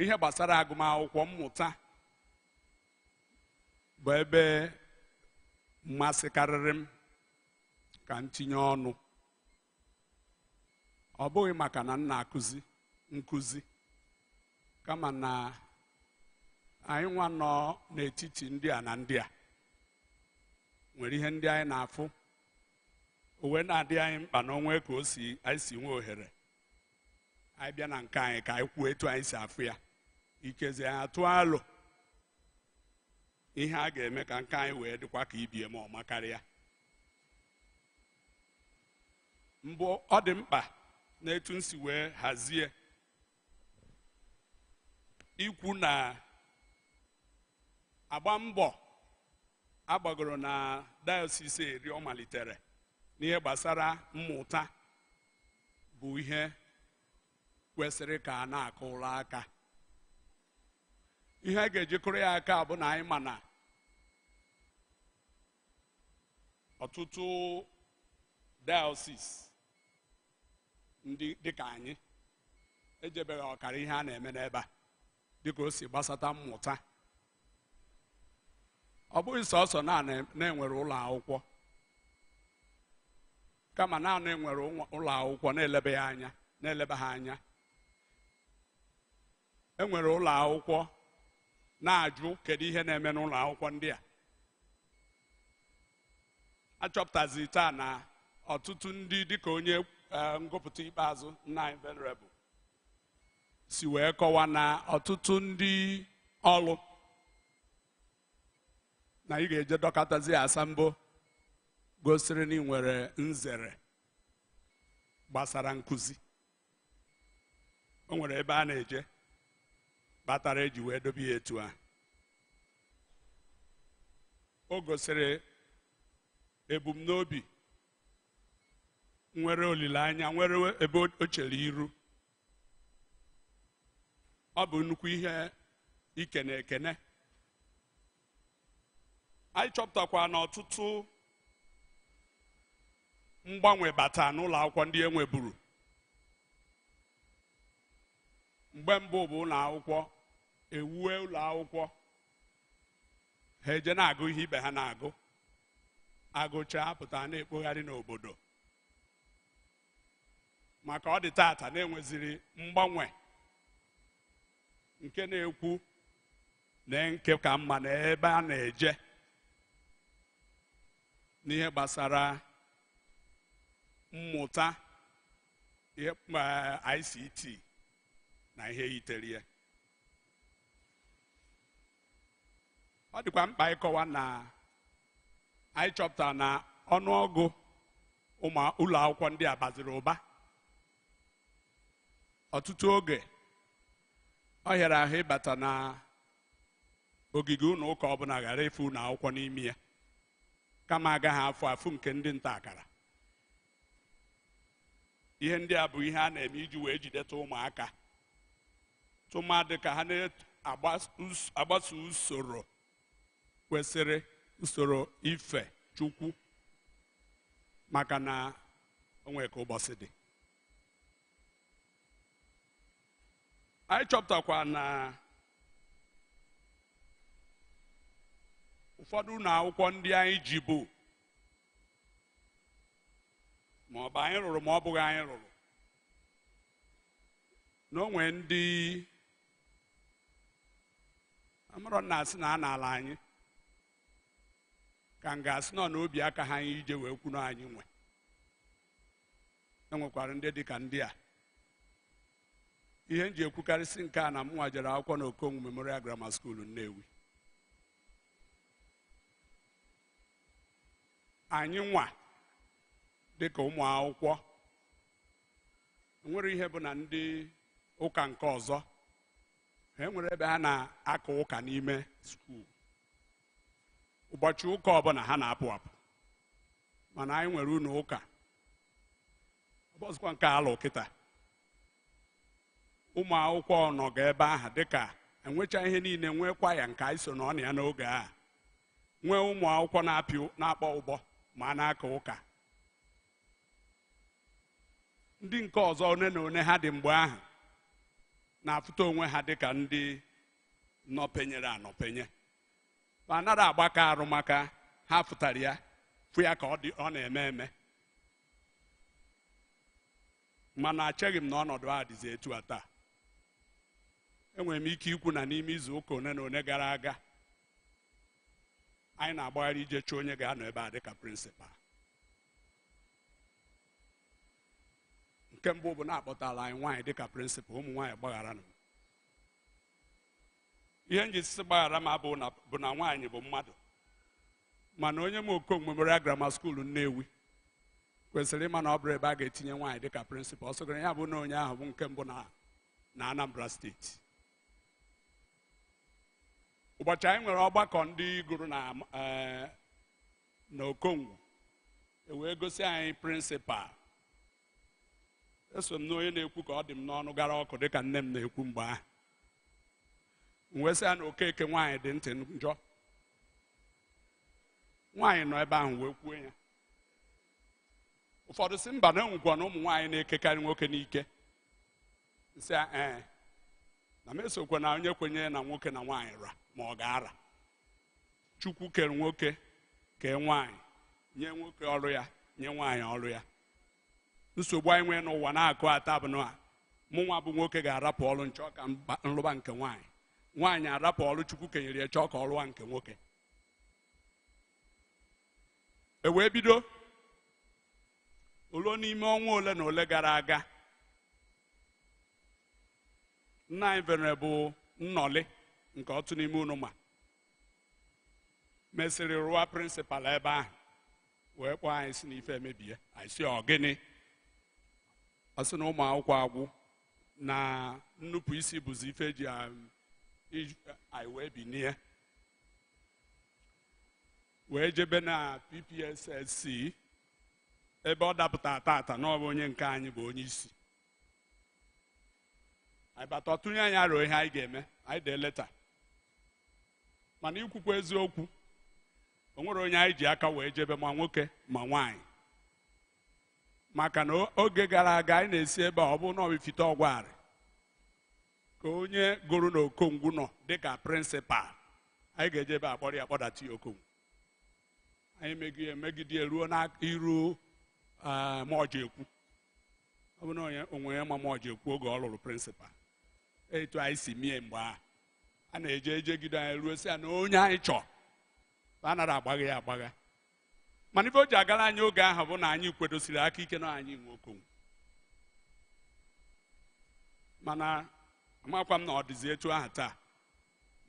Ihe gbasara agụmakwụkwọ mmụta bụ ebe mmasị karịrị m ka m tinye ọnụ. Ọ bụghị maka na m na-akụzi nkụzi, kama na anyị nwa nọ n'etiti ndị a na ndị a nwere ihe ndị anyị na-afụ, owe na-adị anyị mkpa na onwe ka anyị si nwe ohere anyị bịa na nke anyị ka anyị kwuo etu anyị si afụ ya, ikezi anyị atụ alụ ihe a ga-eme ka nke anyị wee dịkwa ka ibie ma ọma karịa. Mbụ ọ dị mkpa na etu m si wee hazie ikwu na agba mbọ agbagoro na Diocese eri ọ malitere n'ihe gbasara mmụta bụ ihe kwesịrị ka a na-akụrụ aka. Ihe a ga-ejikọrọ ya aka bụ na anyị ma na ọtụtụ diocese ndị dịka anyị ejebeghị ọkara ihe a na-eme n'ebe a dịka o si gbasata mmụta. Ọ bụghị sọsọ na-enwere ụlọ akwụkwọ, kama na-enwere ụlọ akwụkwọ na-eleba ha anya. Enwere ụlọ akwụkwọ na-ajụ kedu ihe na-eme n'ụlọ akwụkwọ ndị a. Achọpụtazi taa na ọtụtụ ndị dịka onye ngụpụta ikpeazụ nna anyị venerable si wee kọwa na ọtụtụ ndị ọrụ na ị ga-eje dọkatazi asambo gosiri na ị nwere nzere gbasara nkụzi. O nwere ebe a na-eje batara eji wee dobe ya etu a. O gosiri ebumnobi, nwere olileanya, nwere ebe o chere iru. Ọ bụ nnukwu ihe ikene ekene anyị chọpụtakwa na ọtụtụ mgbanwe bata n'ụlọ akwụkwọ ndị e nweburu. Mgbe mbụ bụ ụlọ akwụkwọ ewuwe ụlọ akwụkwọ ha eje na-agụ ihe ibe ha na-agụ, agụcha apụta na-ekpogharị n'obodo. Maka ọ dị tata na-enweziri mgbanwe nke na-ekwu na nke ka mma na ebe a na-eje n'ihe gbasara mmụta ICT na ihe yitere ya. Ọ dịkwa mkpa ịkọwa na anyị chọpụtara na ọnụọgụ ụlọ akwụkwọ ndị a baziri ụba. Ọtụtụ oge ọ hịara ahụ ịbata na ogige ụlọ ụka ọbụla ghara efu ụlọ akwụkwọ n'ime ya, kama agaghị afụ nke ndị nta akara. Ihe ndị a bụ ihe a na-eme iji wee jideta ụmụaka, tụmadị ka ha na-agbaso usoro kwesịrị, usoro ife Chukwu, maka na onwe ka ụbọchị dị. Anyị chọpụtakwa na ụfọdụ ụlọ akwụkwọ ndị anyị ji bụ ma ọ bụ anyị rụrụ ma ọ bụghị anyị rụrụ, na onwe ndị amụrụ na asị na a n'ala anyị ka m ga-asị nọ n'obi aka ha anyị ije wee kwunu anyị nwe. Enwekwara ndị dị ka ndị a. Ihe m ji ekwukarịsị nke a na m nwa jere akwụkwọ na Okongwu Memorial Grammar School Nnewi. Anyị nwa dịka ụmụ akwụkwọ enwere ihe bụ na ndị ụka nke ọzọ ha enwere ebe ha na-aka ụka n'ime skuul. Ụbọchị ụka ọbụla ha na-apụ apụ, mana anyị nwere ụlọ ụka ọbọzịkwa nke alụ kịta. Ụmụ akwụkwọ nọga ebe ahụ dịka enwecha ihe niile, nwekwa ya nke anyị so n'ọnụ ya n'oge a, nwee ụmụ akwụkwọ na-akpọ ụbọ ma na-aka ụka. Ndị nke ọzọ one na one ha dị mgbe ahụ na-afụta onwe ha dịka ndị nọpenyere anọpenye, ma anaghị agbaka arụ maka ha fụtara ya fụ ya ka ọ na-eme eme. Mana acheghị m na ọnọdụ a dịzi etu a taa. Enwere m ike ikwu na n'ime izu ụka one na one gara aga anyị na-agbagharị ije chọọ onye ga-anọ ebe a dịka prịnsịpal. Nke mbụ bụ na-akpọtala anyị nwaanyị dịka prịnsịpal, ụmụ nwaanyị gbaghara m. Ihe m ji sị gbaghara m bụ na nwaanyị bụ mmadụ, mana onye m Okongwu Memorial Grammar School Nnewi kwesịrị ịma na ọ bụrụ ebe a ga-etinye nwaanyị dịka prịnsịpal. Ọ sọgara ya bụ na onye ahụ bụ nke mbụ na Anambra steeti. Ụbọchị anyị nwere ọgbakọ ndị gụrụ na Okongwu wee gosi anyị prịnsịpal. Eso m na onye na-ekwu ka ọ dị m n'ọnụ gara ọkụ dịka nne m na-ekwu mgbe ahụ. Wee sị ya na Okeke nwaanyị dị ntị njọ. Nwaanyị nọ ebe ahụ wee kwuo ya. Ụfọdụ si mba na enwekwa na ụmụ nwaanyị na-ekekarị nwoke n'ike. Sị ya na m esokwa na onye kwenye na nwoke na nwaanyị ra ma ọ ga-ara. Chukwu kere nwoke kee nwaanyị, nye nwoke ọrụ ya, nye nwaanyị ọrụ ya. Nsogbu anyị nwere n'ụwa na-akụ ata bụ na mụ nwa bụ nwoke ga-arapụ ọrụ nchọ ka nlụba nke nwaanyị, nwaanyị arapụ ọrụ Chukwu kenyere ya chọọ ka ọ lụwa nke nwoke. E wee bido olo n'ime ọnwa ole na ole gara aga, nna anyị vere bụ Nnọlị nke otu n'ime unu ma mesịrị rụwa prịnsịpal ebe ahụ, wee kpọọ anyị si na ife emebie. Anyị si ọ gịnị? Ọ sị na ụmụ akwụkwọ agwụ na nnupụ isi bụzi ife eji anyị wee binie, wee jebe na PPSSC ebe ọ dapụta tata na ọ bụ onye nke anyị bụ onye isi. Anyị bata ọtụnye anyị arịọ ihe anyị ga-eme, anyị dee leta. Mana ikwukwa eziokwu, o nwere onye anyị ji aka wee jebe ma nwoke ma nwaanyị maka na oge gara aga anyị na-esi ebe a ọ bụ na Ọbifite Ọgwarị ka onye gụrụ na Okongwu nọ dịka prịnsịpal anyị ga-eje ebe akpọrọ ya kpọdata ya Okongwu anyị megide ruo n'iru Mọjekwu ọ bụ na onwe ya ma Mọjekwu oge ọ lụrụ prịnsịpal etu anyị si mie mgbe ahụ a na-eje ejegide anyị ruo sị ya na onye anyị chọọ a nara agbagha ya agbagha mana ife o ji agara anyị oge ahụ bụ na anyị kwedosiri aka ike na anyị nwe Okongwu mana amakwa m na ọ dịzi etu ahụ taa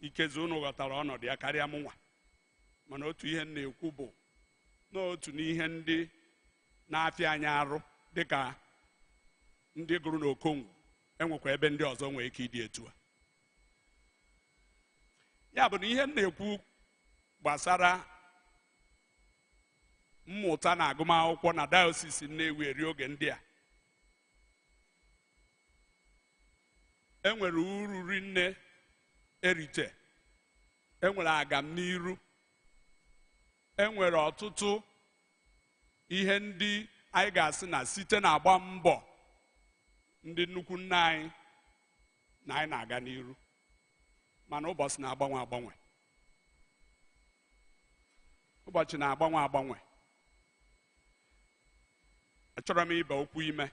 ikezi unu ghọtara ọnọdụ ya karịa m nwa mana otu ihe m na-ekwu bụ na otu n'ihe ndị na-afịa anyị arụ dịka ndị gụrụ na Okongwu enwekwa ebe ndị ọzọ nwere ike ịdị etu a ya bụ na ihe m na-ekwu gbasara mmụta na agụmakwụkwọ na Diocese Nnewi eri oge ndị a enwere uru rinne erite enwere agam n'iru enwere ọtụtụ ihe ndị anyị ga-asị na site na agba mbọ ndị nnukwu nne anyị na anyị na-aga n'iru mana ụbọchị na-agbanwe agbanwe ụbọchị na-agbanwe agbanwe achọrọ m ibe okwu ime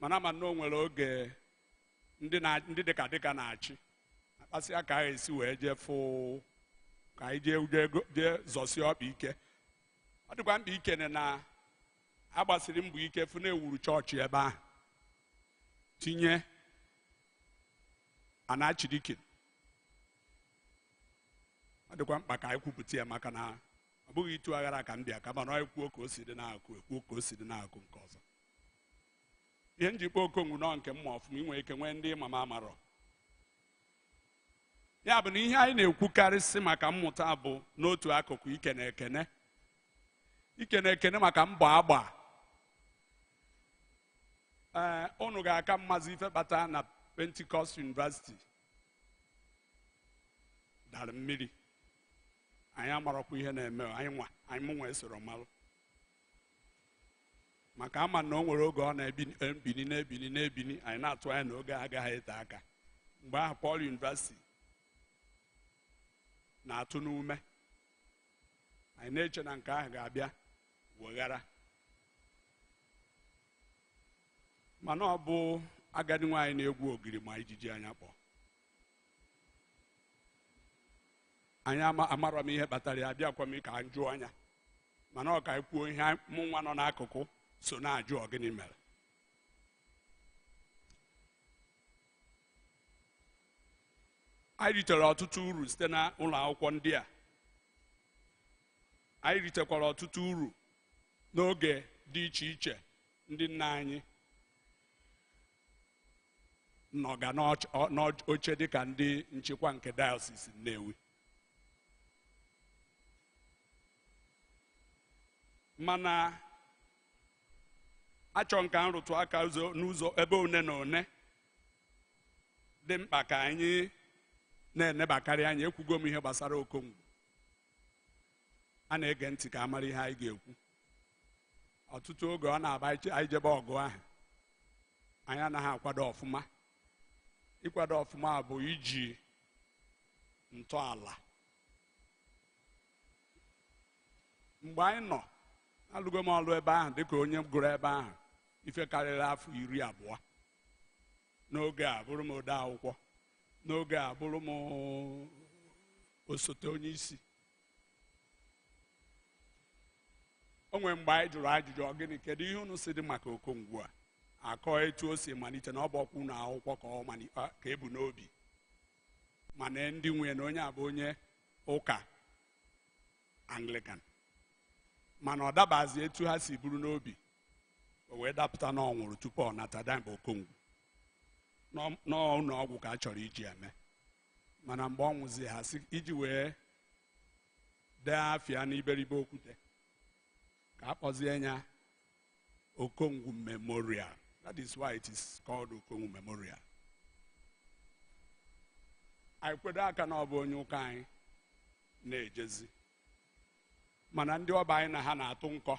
mana ama na o nwere oge ndị dịka na-achị akpasị aka a esi wee jee fụ ka anyị jee zọsie ọkpa ike ọ dịkwa mkpa ikene na agbasiri mbọ ike fụ na ewuru chọọchị ebe ahụ tinye Anachirikin ọ dịkwa mkpa ka anyị kwupụta ya maka na ọ bụghị itu aghara ka m bịa kama na ekwuo ka o si dị na-akụ ekwuo ka o si dị na-akụ nke ọzọ ihe njikpa Okongwu nọ nke mma ọfụma inwe ike nwee ndị mama amarọ ya bụ na ihe anyị na-ekwukarịsị maka mmụta bụ n'otu akụkụ ikene ekene maka mbọ agba unu ga-aka mmazi ife kpata na Pentecost University dara mmiri anyị amarọkwa ihe na-eme anyị mụnwa esoro malụ maka ama na o nwere oge ọ na-ebini anyị na-atụ anya na oge agaghị ete aka mgbe ahụ Paul University na-atụ n'ume anyị na-eche na nke ahụ ga-abịa weghara mana ọ bụ agadi nwaanyị na-egwu ogiri ma ijiji anya kpọọ anyị amarọ m ihe kpatara ya bịakwa m ka m jụọ anya mana ọ ka anyị kwuo ihe mụ nwa nọ n'akụkụ so na-ajụ ọgịnị mere anyị ritere ọtụtụ uru site na ụlọ akwụkwọ ndị a anyị ritekwara ọtụtụ uru n'oge dị iche iche ndị nna anyị nọga n'oche dịka ndị nchịkwa nke Diocese Nnewi mana achọ nka nrụtụ aka n'ụzọ ebe one na one dị mkpa ka anyị na-enebakarị anya ekwugo m ihe gbasara Okongwu a na-ege ntị ka amara ihe anyị ga-ekwu ọtụtụ oge ọ na-aba anyị jebe ọgụ ahụ anyị anaghị akwado ọfụma ịkwado ọfụma bụ iji ntọala mgbe anyị nọ alụgo m ọlụ ebe ahụ dịka onye gụrụ ebe ahụ ife karịrị afọ 20 n'oge a bụrụ m ode akwụkwọ n'oge a bụrụ m osote onye isi o nwere mgbe anyị jụrụ ajụjụ gịnị kedu ihe unu si dị maka Okongwu a akọ etu o si malite na ọ bụ ọkwụ na akwụkwọ ka ebu n'obi mana ndị nwunye na onye a bụ onye ụka Anglican mana ọ dabazi etu ha si buru n'obi o wee dapụta na ọ nwụrụ tupu ọ nata damba Okongwu n'ụlọ ọgwụ ka a chọrọ iji eme mana mgbe ọ nwụzi ha si iji wee dee afịa n'iberibe okwute ka a kpọzie ya Okongwu Memorial. That is why it is called Okongwu Memorial. anyị kwedo aka na ọ bụ onye ụka anyị na-ejezi mana ndị ọba anyị na ha na-atụ nkọ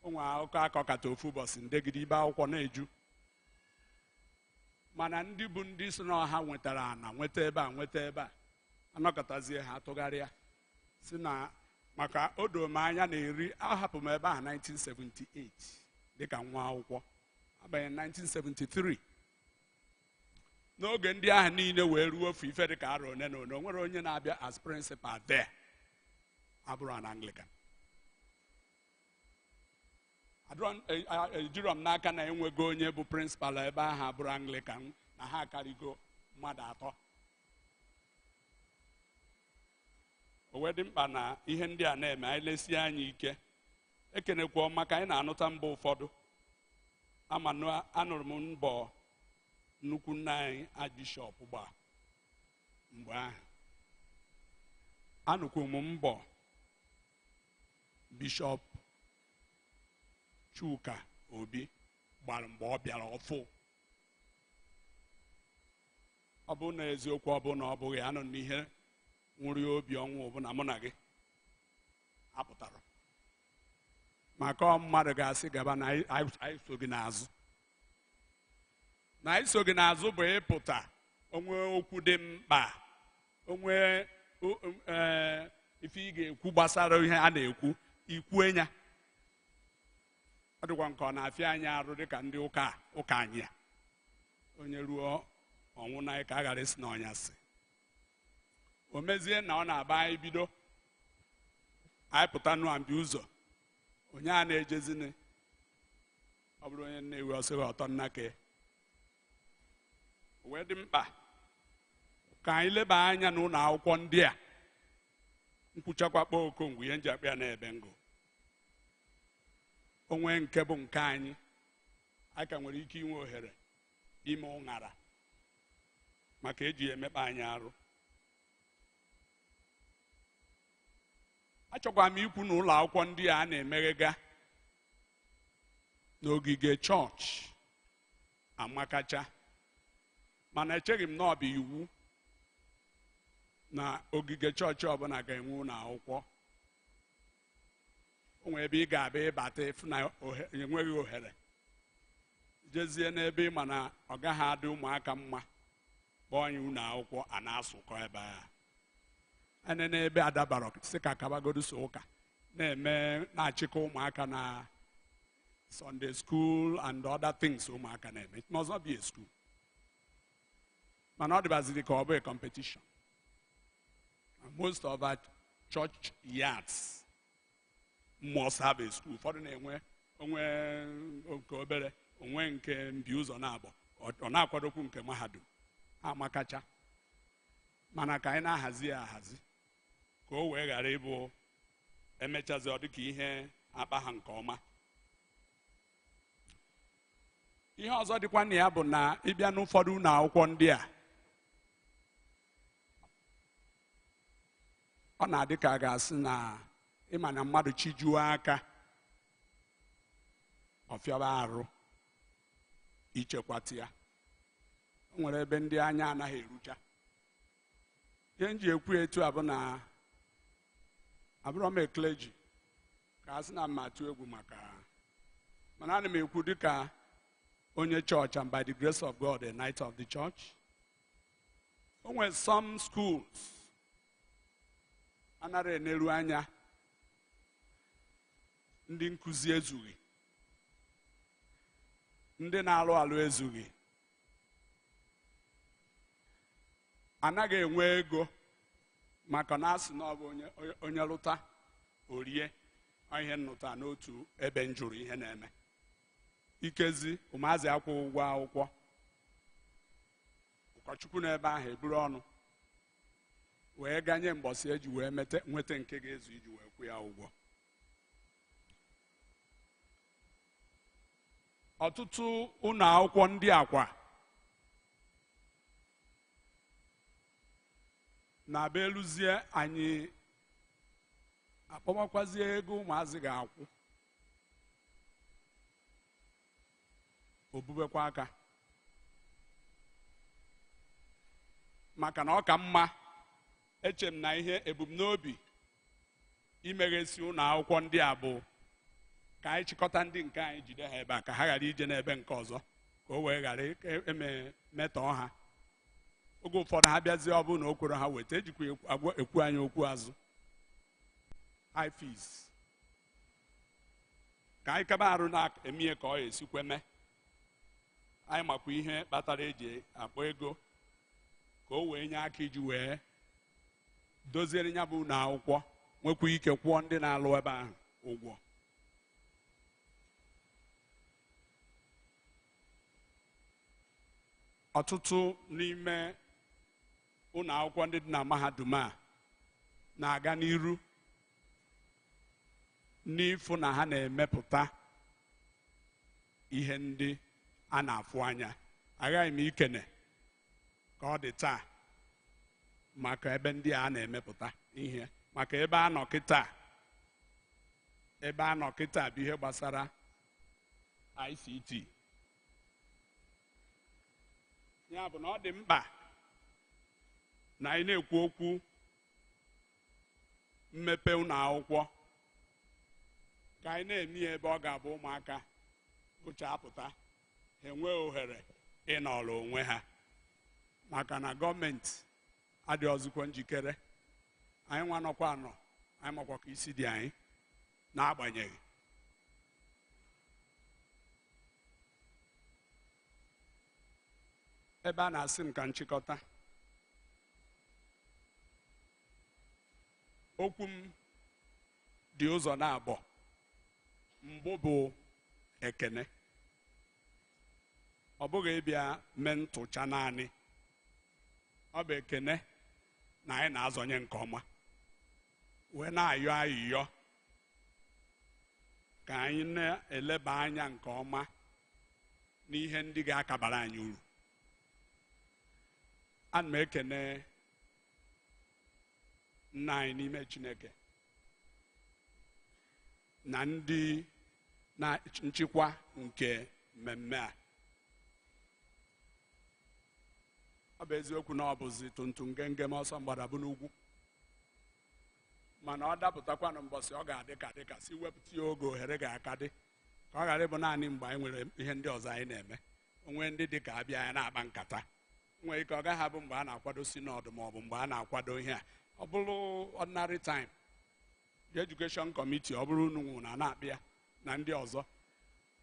onwe akụkọ akọkata ofu ụbọchị ndegide ibe akwụkwọ na-eju mana ndị bụ ndị so na ha nwetara ana nweta ebe a anọkọtazie ha atụgharịa si na maka o doo m anya na ahapụ m ebe a 1978 dịka nwa akwụkwọ abanye 1973 n'oge ndị ahụ niile wee ruo ofu ife dịka arọ one na one o nwere onye na-abịa as principal there abụrụ an Anglican. Ejiro m n'aka na enwego onye bụ principal ebe ahụ abụrụ Anglican na ha akarịgo mmadụ 3. O wee dị mkpa na ihe ndị a na-eme anyị lesie anyị ike ekenekwa maka anyị na-anụta mba ụfọdụ anụrụ m mbọ nnukwu nna anyị Archbishop gbaa mgbe ahụ anụkwu m mbọ Bishop Chuka Obi gbara mgbe ọ bịara ọfụ ọ bụ na eziokwu ọ bụ na ọ bụghị anọ n'ihe nwụrụ obi ọnwụ bụ na mụ na gị apụtara maka mmadụ ga-asị gaba na anyị so gị n'azụ na anyị so gị n'azụ bụ ịpụta onwe okwu dị mkpa onwe ife ị ga-ekwu gbasara ihe a na-ekwu ikwue ya ọ dịkwa nke ọ na-afịa anyị arụ dịka ndị ụka anyị a onye ruo ọnwụ na ka a ghara isi na ọnyasị o mezie na ọ na-aba anyị bido anyị pụta n'ambi ụzọ onye a na-ejezini ọ bụrụ onye Nnewi ọsịghị ọtọ nnake o wee dị mkpa ka anyị leba anya n'ụlọ akwụkwọ ndị a nkwuchakwa kpọọ okongwu ihe nji akpa ya na-ebe ngụ onwe nke bụ nke anyị ka nwere ike inwe ohere ime ụṅara maka eji emekpa anyị arụ achọkwa m ikwu na ụlọ akwụkwọ ndị a na-emeghega n'ogige chọọchị amakacha mana echeghị m na ọ bụ iwu na ogige chọọchị ọbụla ga-enwe ụlọ akwụkwọ o nwere ebe ị ga-abịa ịbata efu na enweghị ohere jezie n'ebe ị ma na ọ gaghị adị ụmụaka mma kpọọ anyị ụlọ akwụkwọ a na-asụkọ ebe a n'ebe adabara sị ka kabagodu so ụka na-achịkọ ụmụaka na Sunday school and other things ụmụaka na-eme. It must not be a school. Mana ọ dịbaziri ka ọ bụ a competition. And most of our church yards must have a school. Ụfọdụ na-enwe onwe nke obere onwe nke mbi ụzọ na-abụ ọ na-akwadokwu nke mahadum amakacha mana ka anyị na-ahazi ahazi ka o wee ghara ịbụ emechazi ọ dịka ihe akpa ha nke ọma. Ihe ọzọ dịkwa na ya bụ na ịbịa n'ụfọdụ ụlọ akwụkwọ ndị a ọ na-adị ka a ga-asị na ịma na mmadụ chijuo aka ọfịaba arụ ichekwata ya. O nwere ebe ndị anya anaghị erucha. Ihe nji ekwu etu a bụ na abụrọ m ekleji ka a sị na mma atụ egwu maka mana ana m ekwu dịka onye church and by the grace of God a knight of the church. O nwere some schools anara eneru anya ndị nkuzi ezughị ndị na-alụ alụ ezughị anaghị enwe ego maka na asị na ọ bụ onye lụta orie ihe nnụta n'otu ebe njụrụ ihe na-eme ikezi ụmụazị akwụ ụgwọ akwụkwọ ụkọchukwu n'ebe ahụ eburu ọnụ wee ganye mbọsị eji wee nweta nke ga-ezu iji wee kwụ ya ụgwọ. Ọtụtụ ụlọ akwụkwọ ndị akwa na-abịa eluzie anyị akpọmakwazie ego ụmụazị ga-akwụ obubekwa aka maka na ọ ka mma eche m na ihe ebumnobi imeghesi ụlọ akwụkwọ ndị a bụ ka anyị chịkọta ndị nke anyị jide ha ebe a ka ha ghara ije n'ebe nke ọzọ ka o wee ghara metọọ ha. Oge ụfọdụ ha bịazie ọ bụrụ na o kwere ha weta ejikwa ekwu anyị okwu azụ high fees ka anyị kaba arụ na-eme ka ọ esikwe mee. Anyị makwa ihe kpatara eji akpọ ego ka o wee nye aka iji wee doziere ya bụ na akwụkwọ nwekwa ike kwụọ ndị na-alụ ebe ahụ ụgwọ. Ọtụtụ n'ime ụlọ akwụkwọ ndị dị na mahadum a na-aga n'iru n'ịfụ na ha na-emepụta ihe ndị a na-afụ anya. Aghaghị m ikene ka ọ dị taa maka ebe ndị a na-emepụta ihe, maka ebe a nọ kịta bụ ihe gbasara ICT. Ya bụ na ọ dị mkpa na anyị na-ekwu okwu mmepe ụlọ akwụkwọ ka anyị na-eme ya ebe ọ ga-abụ ụmụaka gụcha apụta ha enwee ohere ịnọrọ onwe ha, maka na gọọmenti adịghịzikwa njikere. Anyị nwa nọkwa anọ, anyị makwa ka isi dị anyị n'agbanyeghị. Ebe a na-asị m ka nchịkọta okwu m dị ụzọ na-abọ. Mbụ bụ ekene, ọ bụghị ịbịa mee ntụcha naanị, ọ bụ ekene na anyị na-azọnye nke ọma wee na-ayọ ayịyọ ka anyị na-eleba anya nke ọma n'ihe ndị ga-akabara anyị uru. Ana m ekene nna anyị n'ime Chineke na ndị na nchịkwa nke mmemme a. Ọ bụ eziokwu na ọ bụzi tụntụ ngengem ọsọ mgbadabụ n'ugwu, mana ọ dapụtakwanụ mbọsị ọ ga-adị ka si wepụta ya oge ohere ga-aka dị, ka ọ ghara ịbụ naanị mgbe anyị nwere ihe ndị ọzọ anyị na-eme. Onwe ndị dị ka abịa ya na-akpa nkata, nwere ike ọ gaghị abụ mgbe a na-akwado sinọd ma ọ bụ mgbe a na-akwado ihe a. Ọ bụrụ ordinary time, the education committee ọ bụrụ unu nwụ na-akpịa na ndị ọzọ,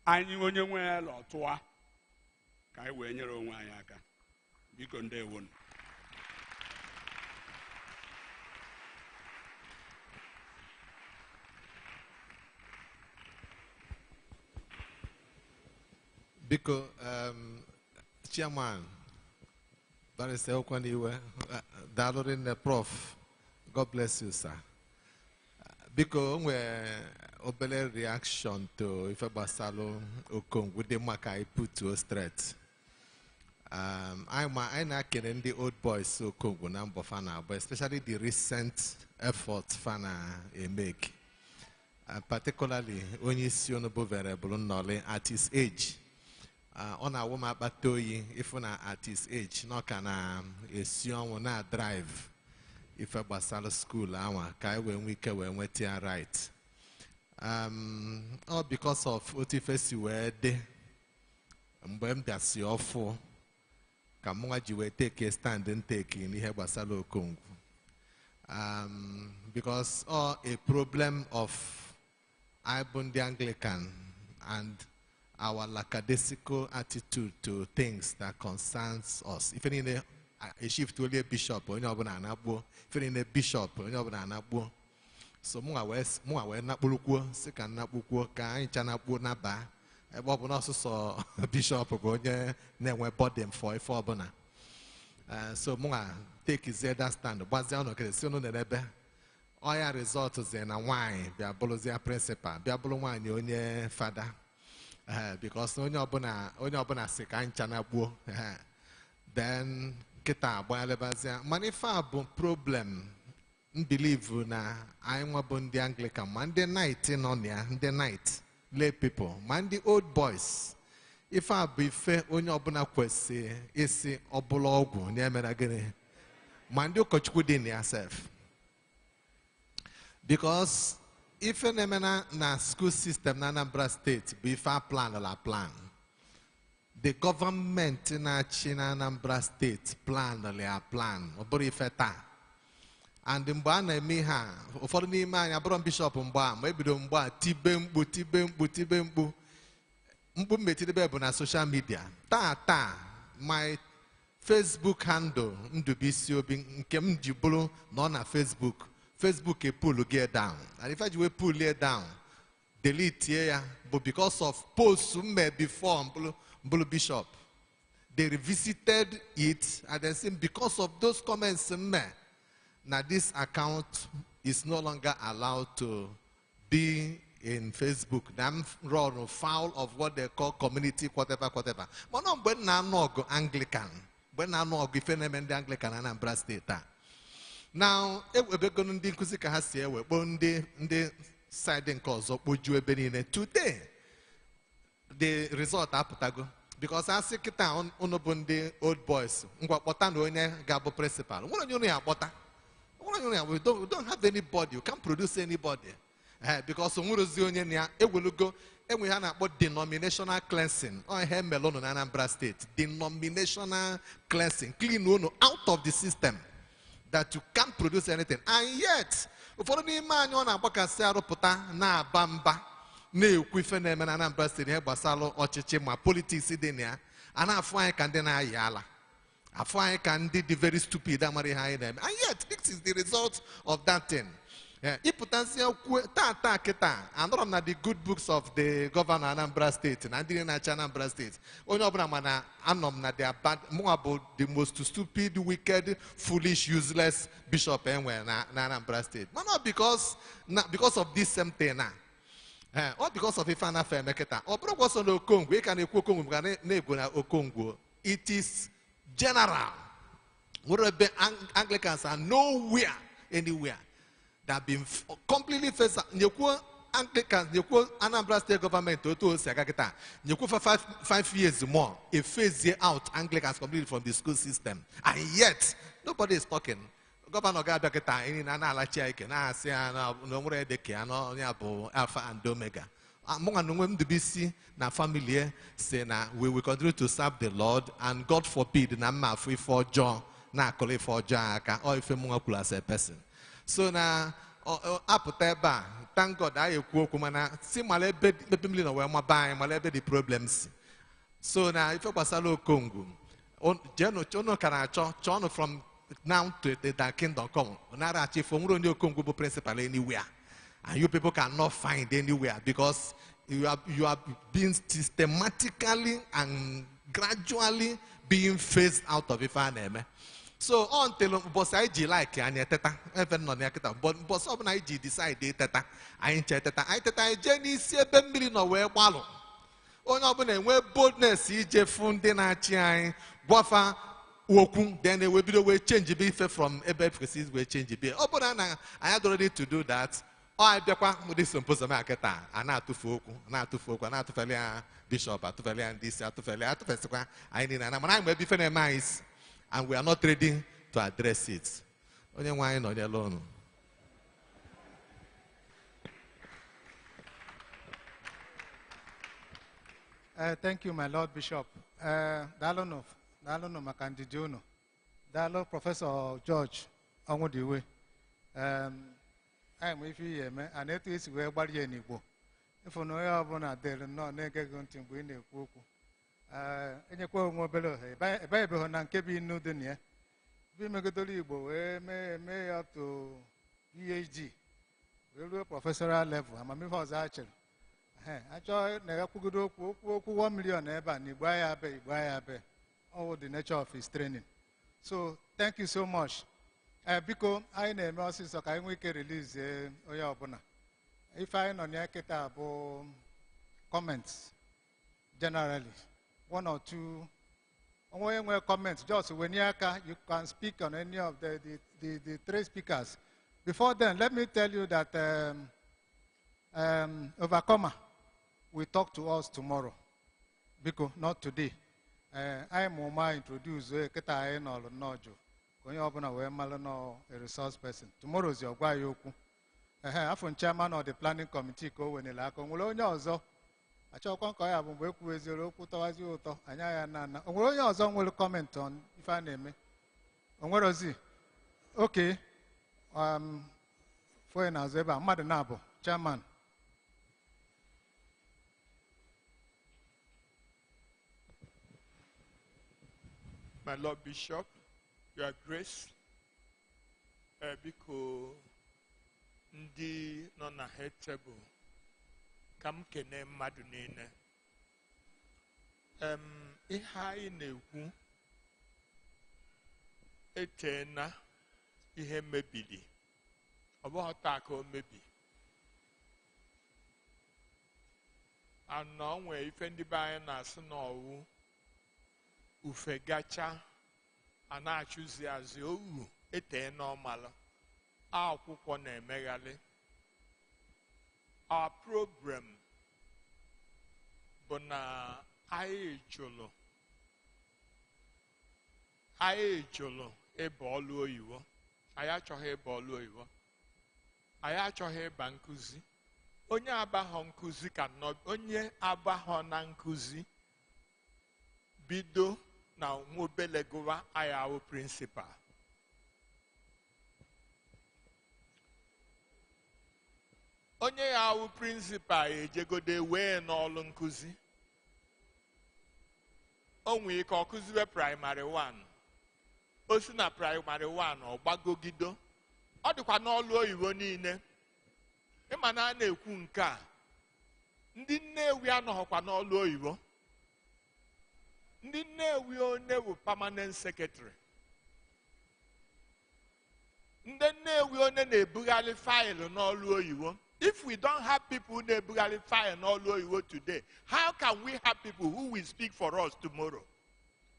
anyị onye nwe ya lọtụwa ka anyị wee nyere onwe anyị aka. Biko ndewonu. Biko, Chairman, Barrister Okwaniwe, Dalorin Prof, God bless you, sir. Biko, obele reaction to Ife Basalo Okong with the mark I put to a straight. I'm not kidding the old boys so Congo number fana, but especially the recent efforts fana make. Particularly when you see honorable variable knowledge at his age. On a woman batoyi, if on at his age, no can assume na drive. If a basalo school, kai when we can when we are right. All because of what if you were there. Mbem that's your fault. Kamunga jiwe take a stand and take in here basalo Congo. Because a problem of the Anglican and our lackadaisical attitude to things that concerns us. If any a shift to a bishop or if any bishop or so more napuluku, second napuku, kind chanapu naba. Bob also saw a bishop go there, never bought them for a forbona. So Munga take his head stand, but the okay, so no nebe. All result is in a wine, the abolozia principal, the abolone, your father. Because only abona second chanabu. Then kita boalebazia. Manifa problem. Believe na I'm abon the Anglican Monday night in on the night. Lay people, man the old boys. If I be fair, only abona kwesi isi obologu nemeragene. Mandi ụkọchukwu dị na yourself. Because if na school system na Anambra State bụ ife a plan. The government na Anambra State plan. Ọ bụrụ ife taa. And mgbe a na-eme ha, ụfọdụ n'ime anyị abụrụ bishọp mgbe a, ma ebido mgbe a tibe mkpu. Mkpu mmetidebe bụ na social media. Taa, my Facebook handle Ndubisi Obi nke m ji bụrụ nọ na Facebook. Facebook pull get down. And if I do pull it down, delete ya, but because of posts made before Mbulu Bishop, they revisited it and then said because of those comments now this account is no longer allowed to be in Facebook. I'm run foul of what they call community, whatever. But no, when na Anglican, when na if the Anglican and Anambra State. Now, today, the result apụtago because I see kita the old boys. We principal. We don't have anybody. You can't produce anybody. Because we have denominational cleansing. Anambra State. Denominational cleansing. Clean out of the system. That you can't produce anything. And yet, for the man on a baka na bamba, ne kwifene men Anambra State here basalo ochichima politics idenia, and I find can deny yala. I find can did the very stupid amari high them. And yet, this is the result of that thing. Iputansia ta kita, and not the good books of the governor Anambra State, and I didn't Anambra State. Onobramana anom na they are bad, more about the most stupid, wicked, foolish, useless bishop anywhere na Anambra State. But not because of this same thing or because of Ifana Femeketa. Or because of Okongo, we can Okongo. It is general. Anglicans are nowhere, anywhere. That have been completely faced. Anglicans, Anambra State government, for 5 years more, a phase out Anglicans completely from the school system. And yet, nobody is talking. Governor Gabaketa, in Analachi, Alpha and Omega. Among the BC, na family, say, we will continue to serve the Lord, and God forbid, na free for John, na call for John, or if you as a person. So now, thank God I see my baby no where my buying my the problems. So now if you pass a Congo, Jono can from now to the kingdom come. Nara chief from Congo principal anywhere. And you people cannot find anywhere because you are being systematically and gradually being phased out of Ifaneme. So until boss IG like and teta even non yakita but boss of IG decide teta I teta I teta Jenny 7 million away wallow. On open where boldness EJ funde na chi wafa woku then they will be the way change be from ebe precis we change be. Open I had already to do that. I bekwa with symposium aketa ana to foku ana to falia bishop to falia and this to falia to fesqua I need na man be fene mais. And we are not ready to address it. Only wine on alone. Thank you, my Lord Bishop. Dalono Makandijono. Dalo Professor George Onwodiwe. I am with you, and it is where body any go. If you know your bonnet, there no naked going to win a cook. In a quote more below, a baby on Kebi Nudunia. We make a delibo, may up to PhD. We do a professorial level. I'm a Mifos Archer. I joined Nagapugudo 1 million ever, Nibaya Bay, all the nature of his training. So, thank you so much. Because I name us is okay, we can release Oyabona. If I know Yaketa comments generally. One or two comments. Just when you can speak on any of the three speakers. Before then, let me tell you that Overcomer will talk to us tomorrow. Because not today. I am Oma introduce Keta Enol Nojo. onye ọbụla wee malụ nọ a resource person. Tomorrow is your gwa ya okwu. Afọ chairman of the planning committee ka o wenele aka. O nwere onye ọzọ achọkwa ka ya bụ mgbe ekwuweziri okwu tọwazi ụtọ anya ya na o nwere onye ọzọ nwere comment on ife a na-eme? O nwere ozi? Okay. Foye na-azụ ebe a mmadụ na-abụ chairman. My Lord Bishop, Your Grace, biko ndị nọ na head table ka m kene mmadụ niile. Ihe anyị na-ekwu eteena ihe mebiri, ọ bụghị taa ka o mebi. Anọ nwee ife ndị be anyị na-asị n'ọwụ ufe gacha a na-achụzi azụ owu etee n'ọmalụ akwụkwọ na-emegharị. Our program bụ na anyị jụrụ ịba ọlụ oyibo. Anyị achọghị ịba ọlụ oyibo, anyị achọghị ịba nkụzi. Onye abaghọ nkụzi ka onye abaghọ na nkụzi bido na nwobele gụwa anyị awụ principal. Onye ya awụ principal ejegode wee n'ọlụ nkụzi. O nwee ike ọ kụziwe primary 1. O si na primary 1 ọ gbagogido. Ọ dịkwa n'ọlụ oyibo niile. Ịma na a na-ekwu nke a. Ndị Nnewi anọghọkwa n'ọlụ oyibo. Ndị Nnewi onye bụ permanent secretary. Ndị Nnewi onye na-ebugharị faịlụ n'ọlụ oyibo. If we don't have people na-ebugharị faịlụ n'ọlụ oyibo today, how can we have people who will speak for us tomorrow?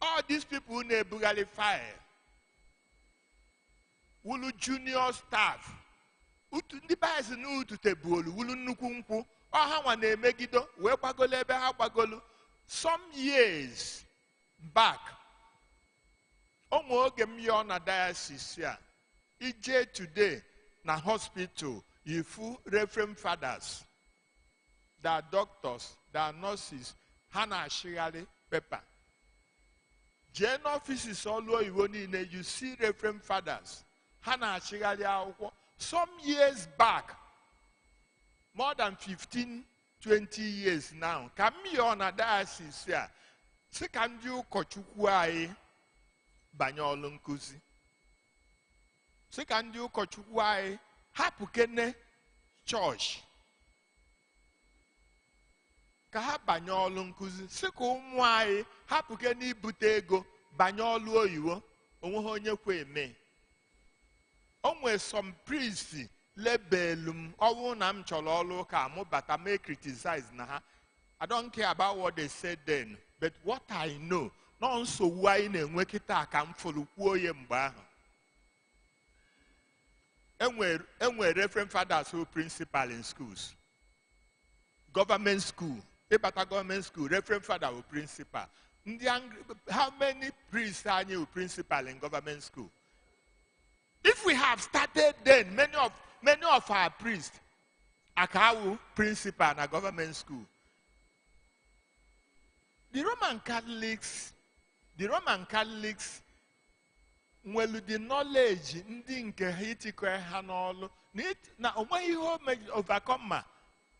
All these people na-ebugharị faịlụ wulu junior staff. Ndị baịsị na ututebuolu wulu nnukwu nkwụ. Ọha nwa na-emegido wee gbagolo ebe ha gbagolo. Some years back, onwe oge m yọọ na diocese a, ije today na hospital, ifu reverend fathers, there are doctors, there are nurses, ha na-ashigharị paper. Jee n'offices ọlụ oyibo niile, you see reverend fathers, ha na-ashigharị akwụkwọ. Some years back, more than 15, 20 years now, ka m yọọ na diocese a, sị ka ndị ụkọchukwu anyị banye ọlụ nkụzi. Sị ka ndị ụkọchukwu anyị hapụ kene chọọchị ka ha banye ọlụ nkụzi. Sị ka ụmụ anyị hapụ kene ibute ego banye ọlụ oyibo. Onweghị onye kwe eme. O nwee some priest lebelu m ọwụ na m chọrọ ọlụ ka mụ bata mee criticize na ha. I don't care about what they said then, but what I know, nọ nsogbu anyị na-enwe kịta ka m fụrụ kwuo ya mgbe ahụ. Enwere reverend fathers who principal in schools. Government school, ịbata government school, reverend father who principal. How many priests anyị who principal in government school? If we have started then, many of our priests are principal in a government school. The Roman Catholics nwelu the knowledge ndị nke ha itikọ ha n'ọlụ na onweghị ihe overcome ma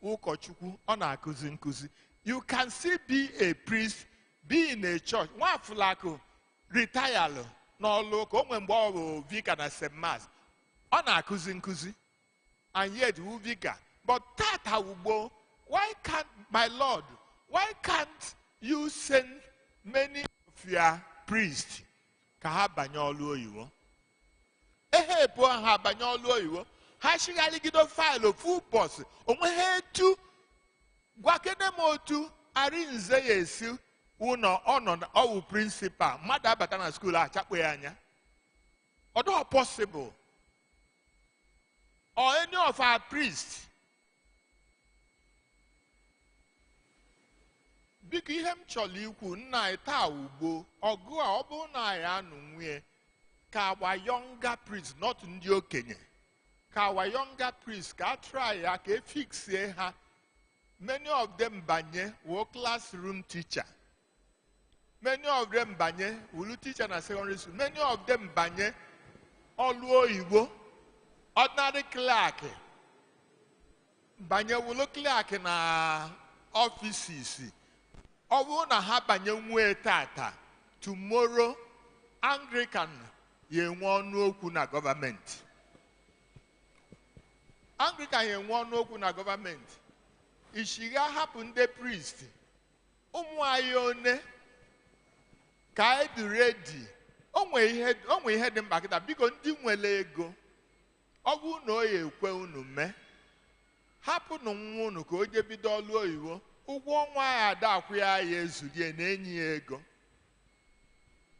ụkọchukwu ọ na-akụzi nkụzi. You can still be a priest, be in a church. Nwafụlakụ retire n'ọlụ ka o nwee mgbe ọ bụ vicar na St. Mass. Ọ na-akụzi nkụzi. And yet who vicar. But tata ugbo, why can't, my Lord, why can't you send many of your priests ka ha banye ọlụ oyibo? Ehepụ ha banye ọlụ oyibo. Ha shigharịgido faịlụ full bus. Onwe ha etu gwakene m otu Arinze ya esi ụnọ ọwụ principal. Mmadụ abata na school achakpo ya anya. Although possible. Or any of our priests. Biko ihe m chọrọ ikwu nna anyị taa ugbo ọgụ a ọ bụrụ na anyị anụ nwunye ka our younger priests, not ndị okenye, ka our younger priests ka try ya ka fix ha. Many of them banye were classroom teacher. Many of them banye will teacher na secondary school. Many of them banye olu oyibo, ordinary clerk. Banye will clerk na offices. Owu na ha banye nwe tata. Tomorrow Anglican ye nwe okwu na government. Anglican ye nwe okwu na government. Ishiga hapụ the priest. Ụmụ anyị one ka e dị ready. Onwe ihe dị mkpa kịta biko ndị nwere ego. Ọ bụ na o ya ekwe unu mee. Hapụ na nwa unu ka o je bido ọlụ oyibo. Ụgwọ ọnwa ya ada akwụ ya ezulie na enyi ya ego.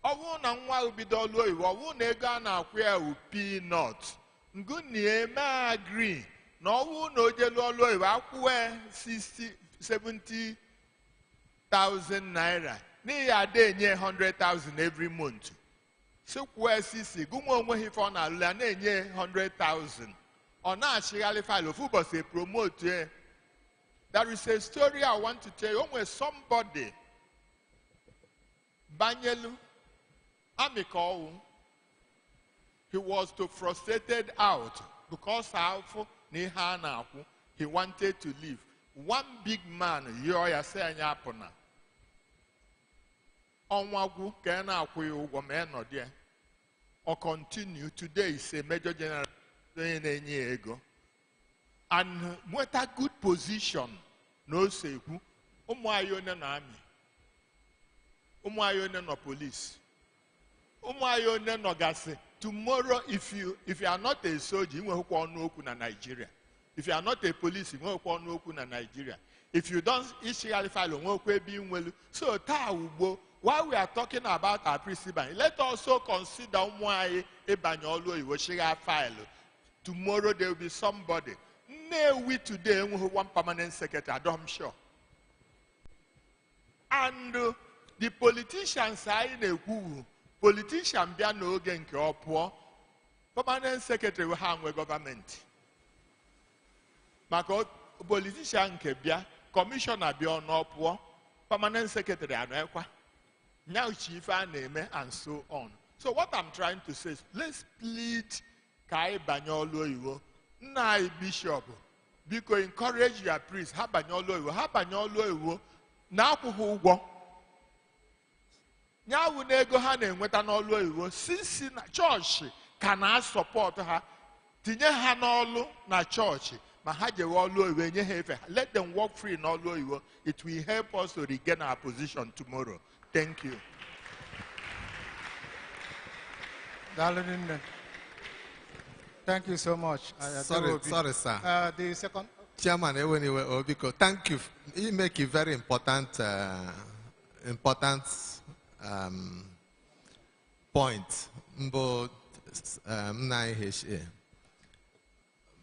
Ọ bụ na nwa ubido ọlụ oyibo, ọ bụ na ego a na-akwụ ya u peanut. Ngụ na eme agree na ọ bụ na o jelu ọlụ oyibo akwụwe 70,000 naira. N'ihi ada enye 100,000 every month. Sikwuwe sisi, gụnwa onwe ife ọ na-alụ ya na-enye 100,000. Ọ na-achịgharị file ofu ụbọchị promote. There is a story I want to tell you. Onwe somebody banyelu amikowu. He was too frustrated out because he wanted to leave. One big man, yoya say anyapona. Onwagu kena akwi ugomeno there. Or continue. Today is a major general ego. And what a good position. No seku. Umwayone na army. Umwayone no police. Umwayone no gase. Tomorrow, if you are not a soldier, you will no na Nigeria. If you are not a police, you will no na Nigeria. If you don't issue a file, you will be well. So while we are talking about our principal, let us also consider why Ebanyolo will share a file. Tomorrow there will be somebody. Nnewi today who one permanent secretary, I'm sure. And the politicians are in a who. Politician bia no gen ke opo. Permanent secretary will hang with government. Mako politician ke bia commissioner bia no opo. Permanent secretary anekwa. Now chief name and so on. So what I'm trying to say is let's plead kai banyolo iwo. Na bishop because encourage your priest ha banyolo iwo na akwụkwọ ụgwọ. Nyawu nego ha na-enweta n'ọlụ oyibo sisi na chọọchị ka na-asọpọtụ ha tinye ha n'ọlụ na chọọchị ma ha jewe ọlụ oyibo enye ha efe. Let them work free n'ọlụ oyibo. It will help us to regain our position tomorrow. Thank you. Thank you so much. Sorry, sir. The second. Chairman, Obiko, thank you. You make a very important point.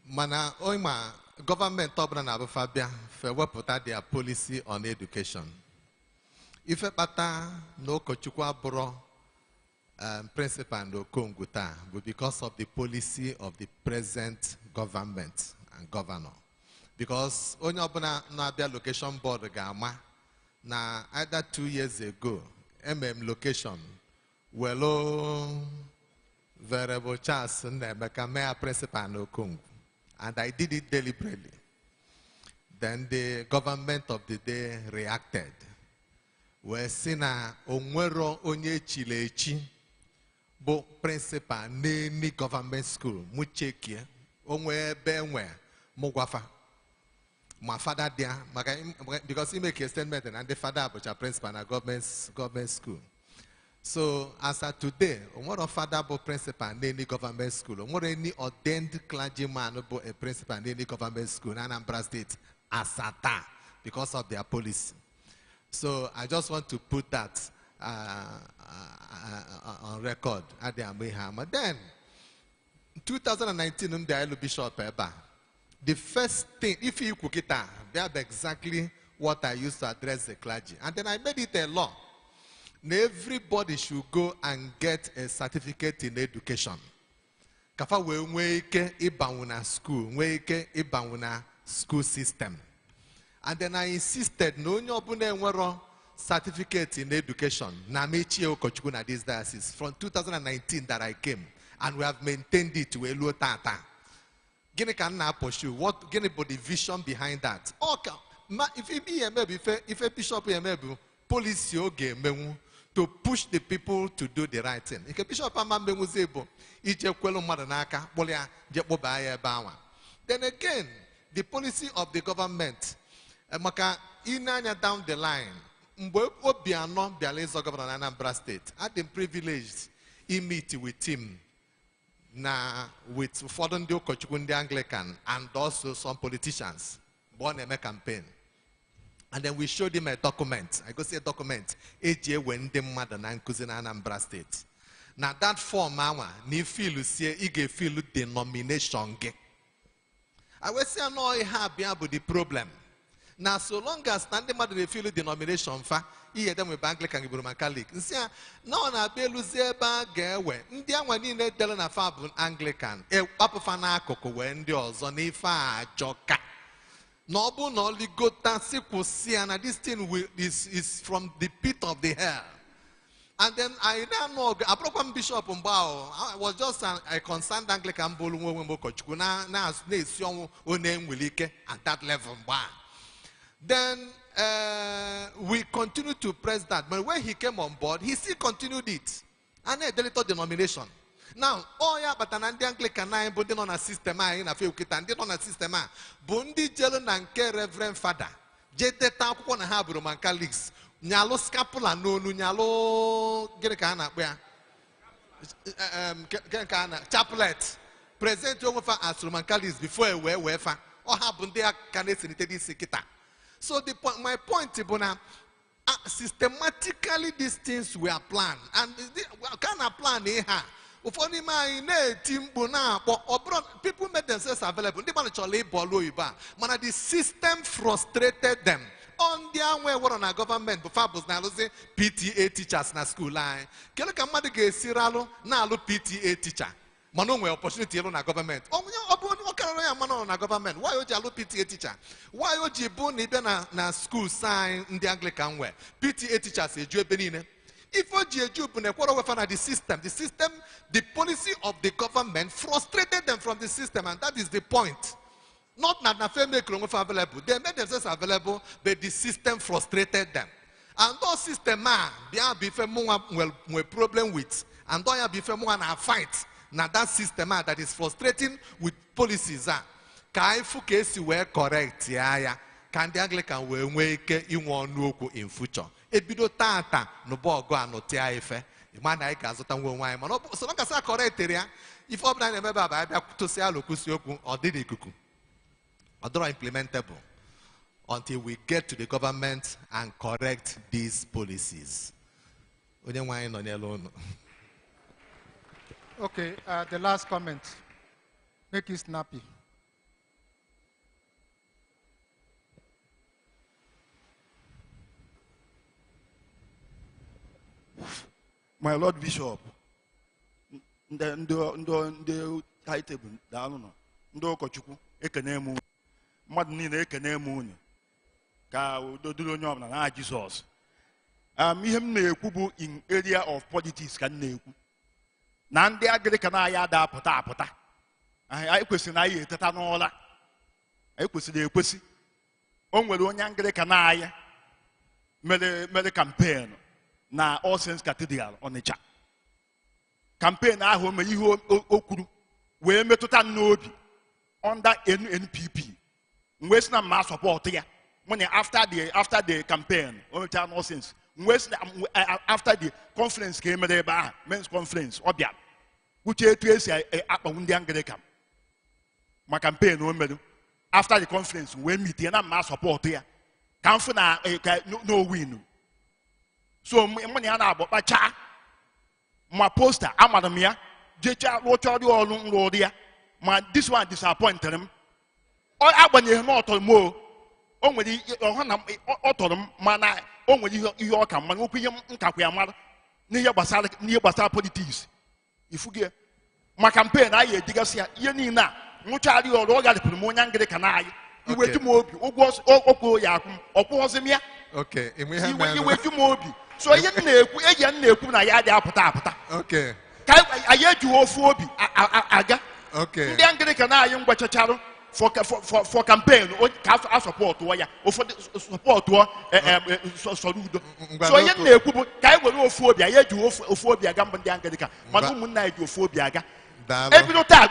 Mana oima government obra na Fabia for wepụta their policy on education. Ife kpata no kochukwa bro principal no konguta, but because of the policy of the present government and governor. Because onye ọbụla na-abịa location board ga-ama na either 2 years ago, location welo variable chance Emeka mayor principal no Kongu, and I did it deliberately. Then the government of the day reacted. We see na onwero onye chilechi bo principal n'eni government school muchekie onwe benwe mugwafa. My father there, because he make a statement and the father was a principal in a government school. So as of today, what a father was principal in any government school, what any ordained clergyman was a principal in any government school in Anambra State as a because of their policy. So I just want to put that on record at the Amiham. Then 2019, the Bishop Eba. The first thing, if you cook it, that's exactly what I used to address the clergy. And then I made it a law everybody should go and get a certificate in education. Kafa we nweke ibawuna school, nweke ibawuna school system. And then I insisted, no onye obuna enwero certificate in education. Na mechi okochukwu na this diocese from 2019 that I came, and we have maintained it to elu tata. Gini can na pursue? What gini but the vision behind that? Okay, if a bishop maybe policy oge menwu to push the people to do the right thing. If a bishop menwu zebo ije kwelu mmadụ n'aka kpolia je kpoba ya ebe anwa. Then again, the policy of the government maka inanya down the line. Mgbe Obiano bịara ịzọ governor na Anambra State, I had been privileged to meet with him. With ụfọdụ ndị ụkọchukwu ndị Anglican and also some politicians born in a campaign, and then we showed him a document. I go see a document eji ewe ndị mmadụ na nkuzi na Anambra State. Now that form awa ni feel sie ị ga-feel denomination gị. I will say no ihe abịa bụ the problem. Now so long as ndị mmadụ na-feel denomination fa ihe dem with Anglican gị bụrụ Catholic. Nsi ya na ọ na-abịa eluzi ebe a ga-ewe ndị anwa niile dere na fa bụ Anglican kpapụfa n'akụkụ wee ndị ọzọ n'ife a ajọka. Na ọ bụ na oligota si kwụsị ya na this thing is from the pit of the hell. And then I don't know, a proper bishop I was just a concerned Anglican bolu nwe ụkọchukwu na-esi ọnwụ onye nwelike at that level. Then we continued to press that. But when he came on board, he still continued it. And a deleted denomination. Now, yeah, but an Anglican na bundi on a system in a few kitandi on a system. Bundi jelo nanke Reverend Father. Jete tapu na ha Roman Catholics. Nyalo scapula no nyalo gerekana where chaplet. Present you as Roman Catholics before a wefa. Or ha bundi a canesinity sikita. So my point is, systematically these things were planned, and kind of plan here. People made themselves available. The system frustrated them. On their way, what on our government, PTA teachers na school line. Kele kamadi ge siralo na alu PTA teacher. Mano we opportunity alone na government. Na government. Why oji alu PTA teacher? Why oji bu ni be na school sign in the Anglican way? PTA teachers eju benine. If oji eju bu ne kworo we na the system, the policy of the government frustrated them from the system, and that is the point. Not na make available. They made themselves available, but the system frustrated them. And those system be problem with, and don't be na fight. Now that system that is frustrating with policies Kaifu case were correct ya can the Anglican we make in future. Ebido tata no bogo anotia efe. Man I gazota why man so long as I correct area if I remember to say alokusioku or did it kuku. Or implementable until we get to the government and correct these policies. Okay, the last comment. Make it snappy. My Lord Bishop, the high table, down no kochuku, ekanemu, madnine ekanemu, ka do nyom na Jesus. Him ne kubu in area of politics can ne. Nandi Anglican aya da pota. I question I tatanola. I question the pussy. Only one Anglican aya made campaign na All Saints Cathedral on the chat. Campaign I home you okuru. We met to nobi under NPP. Where's na mass support here? Money after the campaign, only time All Saints. After the conference came there, men's conference, obia. Which is a Anglican. My campaign, after the conference, we meet and mass support here. Come for no win. So, money about my cha, my poster, Amadamia, Jecha, Rodia, this one disappointed him. All I want you not more. Only Autumn, mana o nwere ihe ọ ka mma nwekwa ihe nkakwa ya mara n'ihe gbasara politiks ifuge ma kampen anyị edigasị ya ihe niile a nwụcharị ọrụ ọ garịpụrụ m onye Anglican anyị iweju m obi ụgwọ okwu ya akwụ m ọkwụghọzi m ya iweju m obi so ihe na-ekwu na ya dị apụta ka anyị ejighị ofu obi aga ndị Anglican anyị mgbachacharụ for campaign ka a sọpọtụọ ya ụfọdụ sọpọtụọ sọrọ udo so ihe na-ekwu bụ ka anyị were ofu obi anyị eji ofu obi aga mba ndị Anglican mana ụmụnna anyị ji ofu obi aga ebido taa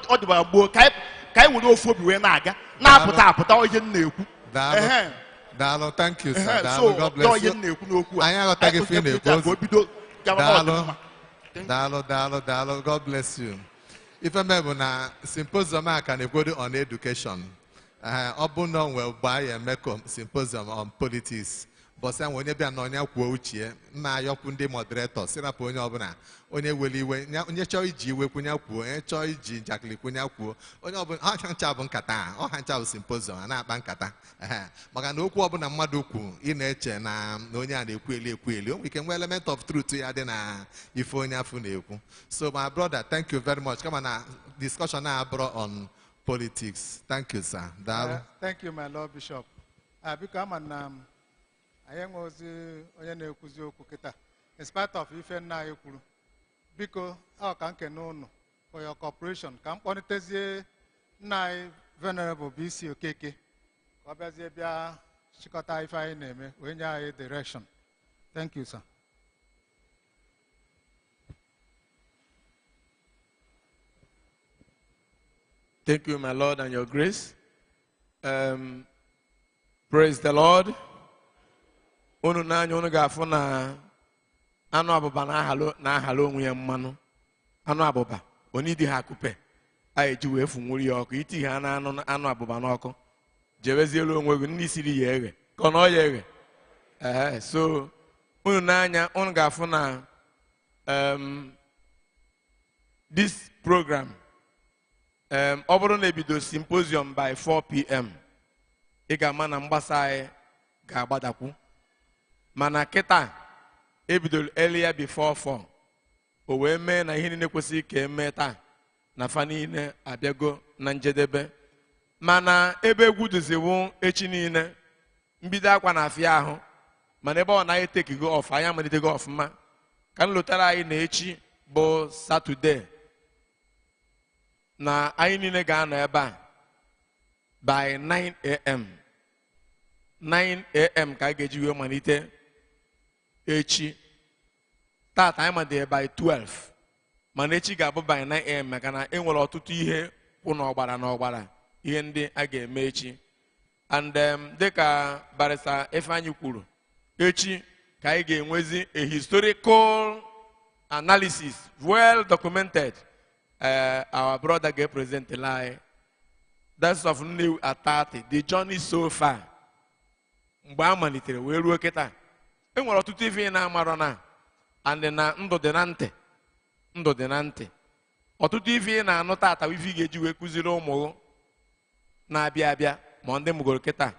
ọ dịbara gboo ka anyị were ofu obi wee na-aga na-apụta ihe na-ekwu daalụ thank you sir daalụ God bless you anyị aghọtaghị ife na-ekwu daalụ God bless you. Ife bụ na symposium a ka na-ekwodo on education. Ọ bụ na onwe gbaa ya eme symposium on politics. Bọsị ahụ onye bịa na onye kwuo uche nna ayọkwu ndị moderator sirapụ onye ọbụla onye were iwe onye chọọ iji iwe kwụnya kwuo onye chọọ iji njakịrị kwụnya kwuo onye ọbụla ọha ncha bụ nkata ọha ncha bụ symposium a na-akpa nkata maka na okwu ọbụla mmadụ kwu ị na-eche na onye a na-ekwu eli o nwere ike nwee element of truth ya dị na ife onye afọ na-ekwu. So my brother, thank you very much. Kama na discussion na abụrụ on politics. Thank you sir. Thank you my Lord Bishop. Biko ama na anyị nwe ozi onye na-ekwuzi okwu kịta in spite of ife nna anyị kwuru biko ọ ka nke n'ụnụ for your cooperation ka m kpọlitezie nna anyị Venerable BC Okeke ka ọ bịazie bịa chịkọta ife anyị na-eme wee nye anyị direction. Thank you sir. Thank you my Lord and your grace. Praise the Lord. Unu n'anya unu ga-afụ na anụ abụba na-ahalụ onwe ya mmanụ. Anụ abụba onye dị ha akụpe a eji wee funwuru ya ọkụ iti ha na anụ abụba n'ọkụ jebezielu onwe gị ndị siri ya eghe ka ọ na ọ ya eghe so unu n'anya unu ga-afụ na this program ọ bụrụ na ebido symposium by 4 p.m. ị ga-ama na mgbasa anyị ga-agbadakwu mana kịta ebidoro earlier before 4 o wee mee na ihe niile kwesịrị ka eme taa na fa niile abịago na njedebe mana ebe egwu duziwu echi niile mbido akwa na afịa ahụ mana ebe ọ naghị tekigo ọf anyị amalitego ọfụma ka m lụtara anyị na echi bụ Satọde na anyị niile ga-anọ ebe a by 9 a.m. 9 a.m. ka a ga-eji wee malite echi tata anyị madere by 12 mana echi ga-abụ by 9 a.m. maka na enwere ọtụtụ ihe kwụ n'ọgbara ihe ndị a ga-eme echi and dịka Barrister Ifeanyi kwuru echi ka anyị ga-enwezi a historical analysis well documented. Our brother get present lie. That's of Nnewi at 30. The journey so far. Mgbe a malitere wee ruo kịta enwere ọtụtụ ife na-amarọ na and na ndụ dị na ntị ọtụtụ ife na-anụ tata ife ga-eji wee kụziri ụmụ na-abịa abịa ma ndị mụgoro kịta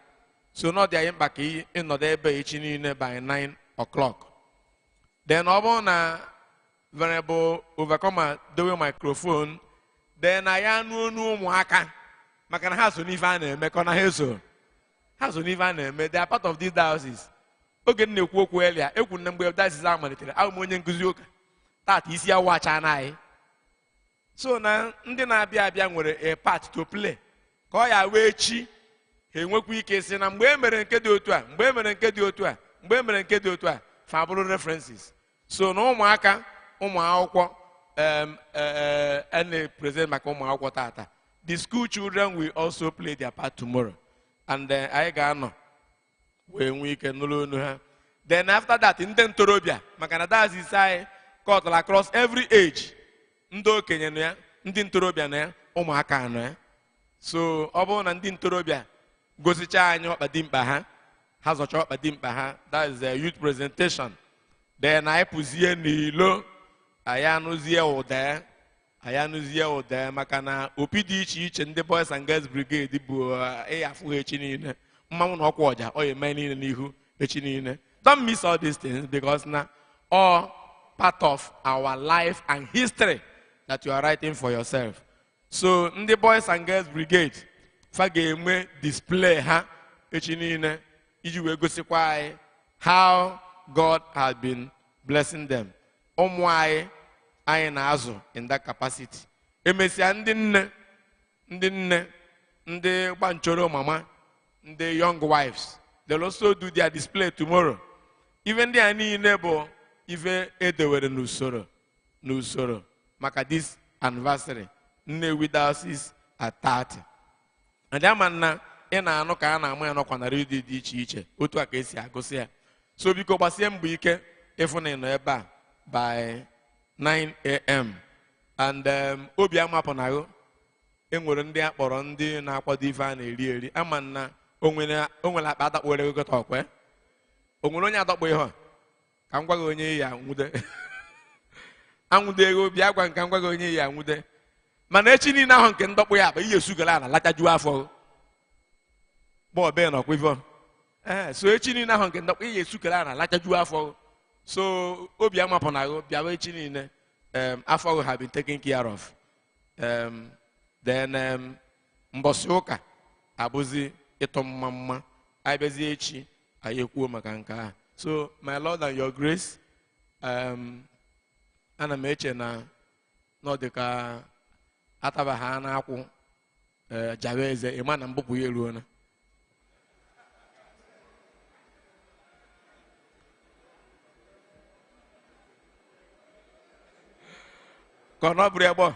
so n'ọdị anyị mkpa ka ịnọdụ ebe echi niile by 9 o'clock. Then ọ bụrụ na Venerable Overcomer dowe microphone then anyị anụ onu ụmụaka maka na ha so n'ife a na-eme ka na ha so n'ife a na-eme they are part of this diocese. Oge m na-ekwu okwu elia ekwu na mgbe diocese a malitere abụ m onye nkụzi ụka tata isi ya wacha na anyị so na ndị na-abịa abịa nwere a part to play ka ọ ya wee chi ha enwekwa ike si na mgbe e mere nke dị otu a mgbe e mere nke dị otu a mgbe e mere nke dị otu a fa bụrụ references so na ụmụaka ụmụ akwụkwọ na-present maka ụmụ akwụkwọ tata. The school children will also play their part tomorrow and anyị ga-anọ wee nwee ike nụrụ onu ha. Then after that ndị ntorobịa maka na diocese anyị cut across every age ndị okenye nọ ya ndị ntorobịa nọ ya ụmụaka nọ ya so ọ bụrụ na ndị ntorobịa gosicha anyị ọkpadimkpa ha zọcha ọkpadimkpa ha that is a youth presentation then anyị pụzie n'ilo anyị anụzie ụda maka na opi dị iche iche ndị Boys and Girls Brigade bụ ịyafụ echi niile mmanwụ na ọkwa ọja ọ eme niile n'ihu echi niile. Don't miss all these things because now all part of our life and history that you are writing for yourself. So ndị Boys and Girls Brigade fa ga-enwe display ha echi niile iji wee gosikwa anyị how God has been blessing them. Ụmụ anyị na-azụ in that capacity. Emesịa ndị nne ndị gbanchoro mama, ndị young wives, they'll also do their display tomorrow. Even the niile bụ ife edewere n'usoro maka this anniversary. Nnewi Diocese at 30. And that man ị na-anụ ka a na-amụ ya n'ọkwa na redio dị iche iche otu a ka esi agụsị ya. So biko gbasie mbọ ike ịfụ na ị nọ ebe a by 9 a.m. And obi amapụnaghị enwere ndị akpọrọ ndị na-akwado ife a na-eri ama na o nwere akpa adakpore ego ọkwe. O nwere onye adakpo ihe ka m gwa gị onye ya anwude anwude ego bịa gwa nke m gwa gị onye ya anwude. Mana echi niile ahụ nke ndọkpụ ya bụ ihe sugara na latajuo afọ bọọbe nọkwa ife so echi niile ahụ nke ndọkpụ ihe sugara na latajuo afọ. So obi amapụnaghị bịawa echi niile afọ have been taken care of. Then mbọsị ụka abụzi ịtọ mma anyị bịazie echi anyị ekwuo maka nke a. So my Lord and your grace, ana m eche na ọ dị ka ataba ha na-akwụ jawe eze ịma na mbupụ ya eruo na ka ọ nọbụrụ egbo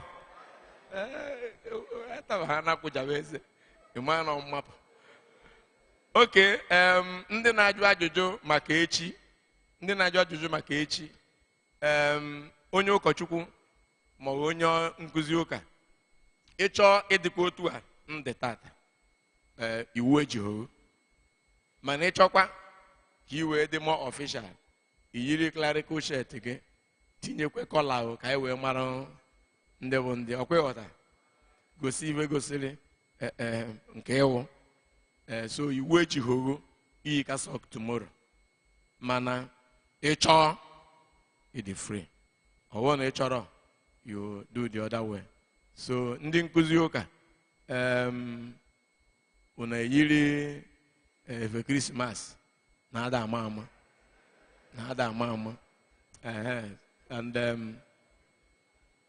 ataba ha na-akwụ jawe eze ịma na mmapụ. Okay, ndị na-ajụ ajụjụ maka echi, onye ụkọchukwu ma onye nkụzi ụka ịchọ ịdịkwa otu a ndị tata iwu ejighị, mana ịchọkwa ka i wee dị more official iyiri clerical shirt gị tinyekwe kọla ka anyị wee mara ndị bụ ndị ọkwa ịghọta gosi iwe gosiri nke ịwụ. So iwu ejighị iyi ka sok tomorrow, mana ịchọ ịdị free. Ọwụ na ịchọrọ you do the other way. So ndị nkụzi ụka unu eyiri efe Christmas na-ada ama and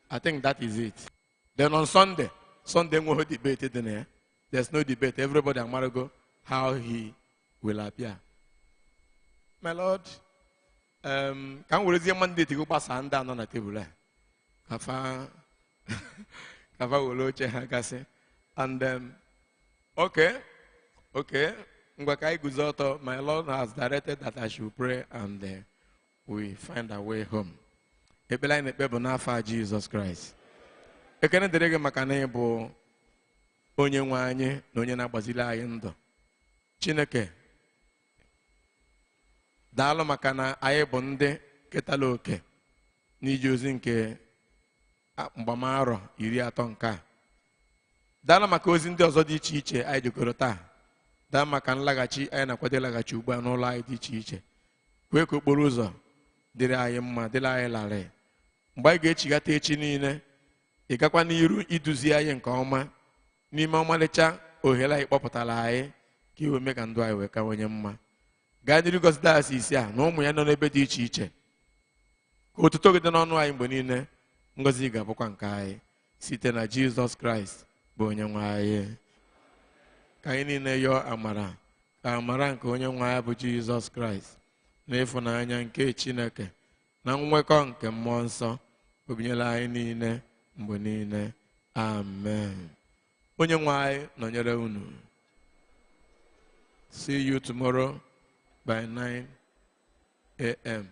I think that is it. Then on Sunday nweghị debate dị na ya. There's no debate. Everybody amarago how he will appear. My Lord, can we resume Monday to go pass and down on the table? Kafa woloche hagase. And okay. Ngwakai guzoto. My Lord has directed that I should pray and we find our way home. Ebela in the nafa Jesus Christ. Ekene derege makane bo. Onye nwe anyị na onye na-agbazili anyị ndụ. Chineke daalụ maka na anyị bụ ndị ketala oke n'ije ozi nke mgbamarọ 30 nke a. Daalụ maka ozi ndị ọzọ dị iche iche anyị jikọrọ taa. Daalụ maka nlaghachi anyị na-akwado ịlaghachi ugbu a n'ụlọ anyị dị iche iche. Kwee ka okporo ụzọ dịrị anyị mma, dịrị anyị larịị. Mgbe anyị ga-echigata echi niile, ị gakwa n'iru iduzi anyị nke ọma n'ime ọmalịcha ohere anyị kpọpụtara anyị ka iwe mee ka ndụ anyị wee kawanye mma. Gaa n'iru gọzi Diocese a na ụmụ ya nọ n'ebe dị iche iche. Ka otuto gị dị n'ọnụ anyị mgbe niile, ngọzi ga-abụkwa nke anyị site na Jizọs Kraịst bụ onye nwe anyị. Ka anyị niile yọọ amara, ka amara nke onye nwe anyị bụ Jizọs Kraịst na ịfụnanya nke Chineke na nwekọ nke mmụọ nsọ obinyela anyị niile mgbe niile. Amen. Onye nwe anyị nọnyere unu. See you tomorrow by 9 a.m.